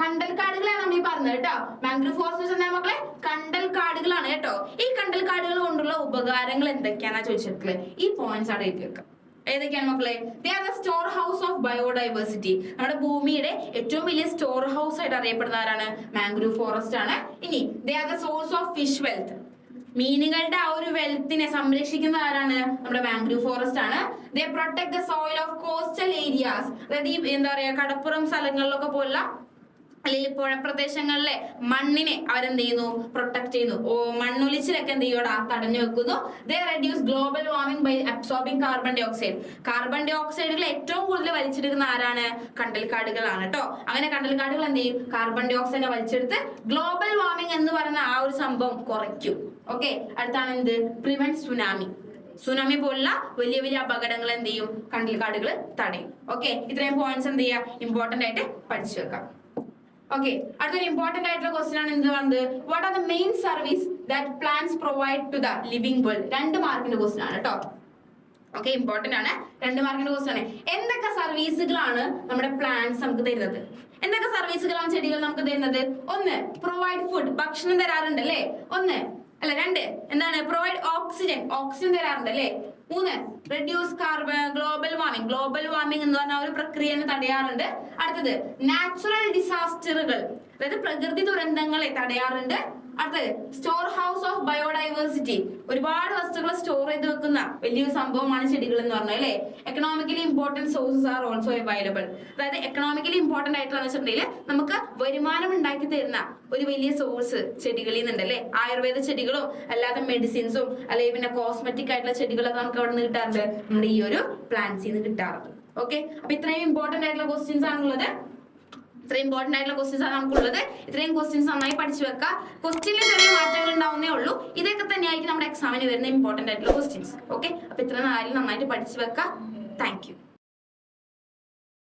കണ്ടൽ കാടുകളാണ് നമ്മൾ ഈ പറഞ്ഞത് കേട്ടോ. മാംഗ്രൂവ് ഫോറസ്റ്റ് എന്താ മക്കളെ? കണ്ടൽ കാടുകളാണ് കേട്ടോ. ഈ കണ്ടൽ കാടുകൾ കൊണ്ടുള്ള ഉപകാരങ്ങൾ എന്തൊക്കെയാണെന്നാ ചോദിച്ചിട്ടുള്ളത്. ഈ പോയിന്റ്സ് ആണ് എഴുതി വെക്കുക. ഏതൊക്കെയാണ് മക്കളെ? ദേ are the store house of biodiversity. നമ്മുടെ ഭൂമിയുടെ ഏറ്റവും വലിയ സ്റ്റോർ ഹൗസ് ആയിട്ട് അറിയപ്പെടുന്ന ആരാണ്? മാംഗ്രൂവ് ഫോറസ്റ്റ് ആണ്. ഇനി they are the source of fish wealth. മീനുകളുടെ ആ ഒരു വെൽത്തിനെ സംരക്ഷിക്കുന്ന ആരാണ്? നമ്മുടെ മാംഗ്രൂവ് ഫോറസ്റ്റ് ആണ്. They protect the soil of coastal areas. അതായത് ഈ എന്താ പറയാ, കടപ്പുറം സ്ഥലങ്ങളിലൊക്കെ പോലുള്ള അല്ലെങ്കിൽ പുഴ പ്രദേശങ്ങളിലെ മണ്ണിനെ അവരെന്ത് ചെയ്യുന്നു? പ്രൊട്ടക്ട് ചെയ്യുന്നു. മണ്ണൊലിച്ചിലൊക്കെ എന്ത് ചെയ്യൂടാ? തടഞ്ഞു വെക്കുന്നു. They reduce global warming by absorbing carbon dioxide. Carbon ഡൈ ഓക്സൈഡുകൾ ഏറ്റവും കൂടുതൽ വലിച്ചെടുക്കുന്ന ആരാണ്? കണ്ടൽക്കാടുകളാണ് കേട്ടോ. അങ്ങനെ കണ്ടൽക്കാടുകൾ എന്ത് ചെയ്യും? കാർബൺ ഡൈ ഓക്സൈഡിനെ വലിച്ചെടുത്ത് ഗ്ലോബൽ വാർമിംഗ് എന്ന് പറയുന്ന ആ ഒരു സംഭവം കുറയ്ക്കും. ഓക്കെ, അടുത്താണ് എന്ത്? പ്രിവെന്റ് സുനാമി പോലുള്ള വലിയ വലിയ അപകടങ്ങൾ എന്ത് ചെയ്യും? കണ്ടൽക്കാടുകൾ തടയും. ഓക്കെ, ഇത്രയും പോയിന്റ്സ് എന്ത് ചെയ്യുക? ഇമ്പോർട്ടന്റ് ആയിട്ട് പഠിച്ചു വെക്കാം. ഓക്കെ, അടുത്തൊരു ഇമ്പോർട്ടന്റ് ആയിട്ടുള്ള ക്വസ്റ്റ്യൻ ആണ് എന്ത് പറയുന്നത്? What are the main service that plants provide to the living world? 2 മാർക്കിന്റെ ക്വസ്റ്റ്യൻ ആണ് കേട്ടോ. ഓക്കെ, ഇമ്പോർട്ടന്റ് ആണ്, 2 മാർക്കിന്റെ ക്വസ്റ്റ്യൻ ആണ്. എന്തൊക്കെ സർവീസുകളാണ് നമ്മുടെ പ്ലാന്റ്സ് നമുക്ക് തരുന്നത്? എന്തൊക്കെ സർവീസുകളാണ് ചെടികൾ നമുക്ക് തരുന്നത്? 1, പ്രൊവൈഡ് ഫുഡ്, ഭക്ഷണം തരാറുണ്ട് അല്ലേ. 2 എന്താണ്? പ്രൊവൈഡ് ഓക്സിജൻ തരാറുണ്ട് അല്ലേ. 3, റെഡ്യൂസ് ഗ്ലോബൽ വാർമിംഗ് എന്ന് പറഞ്ഞ ഒരു പ്രക്രിയനെ തടയാറുണ്ട്. അടുത്തത് നാച്ചുറൽ ഡിസാസ്റ്ററുകൾ, അതായത് പ്രകൃതി ദുരന്തങ്ങളെ തടയാറുണ്ട്. അടുത്തത് സ്റ്റോർ ഹൗസ് ഓഫ് ബയോഡൈവേഴ്സിറ്റി, ഒരുപാട് വസ്തുക്കൾ സ്റ്റോർ ചെയ്ത് വെക്കുന്ന വലിയൊരു സംഭവമാണ് ചെടികൾ എന്ന് പറഞ്ഞത് അല്ലേ. Economically important sources are also available, അതായത് എക്കണോമിക്കലി ഇമ്പോർട്ടന്റ് ആയിട്ടുള്ള വെച്ചിട്ടുണ്ടെങ്കിൽ നമുക്ക് വരുമാനം ഉണ്ടാക്കി തരുന്ന ഒരു വലിയ സോഴ്സ് ചെടികളിൽ നിന്നുണ്ട് അല്ലേ. ആയുർവേദ ചെടികളും അല്ലാതെ മെഡിസിൻസും അല്ലെങ്കിൽ പിന്നെ കോസ്മെറ്റിക് ആയിട്ടുള്ള ചെടികളൊക്കെ നമുക്ക് അവിടെ നിന്ന് കിട്ടാറുണ്ട്, നമ്മുടെ ഈ ഒരു പ്ലാന്റ്സിൽ നിന്ന് കിട്ടാറുണ്ട്. ഓക്കെ, അപ്പൊ ഇത്രയും ഇമ്പോർട്ടന്റ് ആയിട്ടുള്ള ക്വസ്റ്റ്യൻസ് ആണുള്ളത്. ഇത്രയും ഇമ്പോർട്ടന്റ് ആയിട്ടുള്ള ക്വസ്റ്റ്യൻസ് ആണ് നമുക്കുള്ളത്. ഇത്രയും ക്വസ്റ്റ്യൻസ് നന്നായി പഠിച്ചു വെക്കുക. ക്വസ്റ്റ്യനിൽ ചെറിയ മാറ്റങ്ങൾ ഉണ്ടാവുന്നേ ഉള്ളൂ. ഇതൊക്കെ തന്നെയായിരിക്കും നമ്മുടെ എക്സാമിന് വരുന്ന ഇമ്പോർട്ടന്റ് ആയിട്ടുള്ള ക്വസ്റ്റ്യൻസ്. ഓക്കെ, അപ്പൊ ഇത്ര നാലും നന്നായിട്ട് പഠിച്ചു വെക്കുക. Thank you.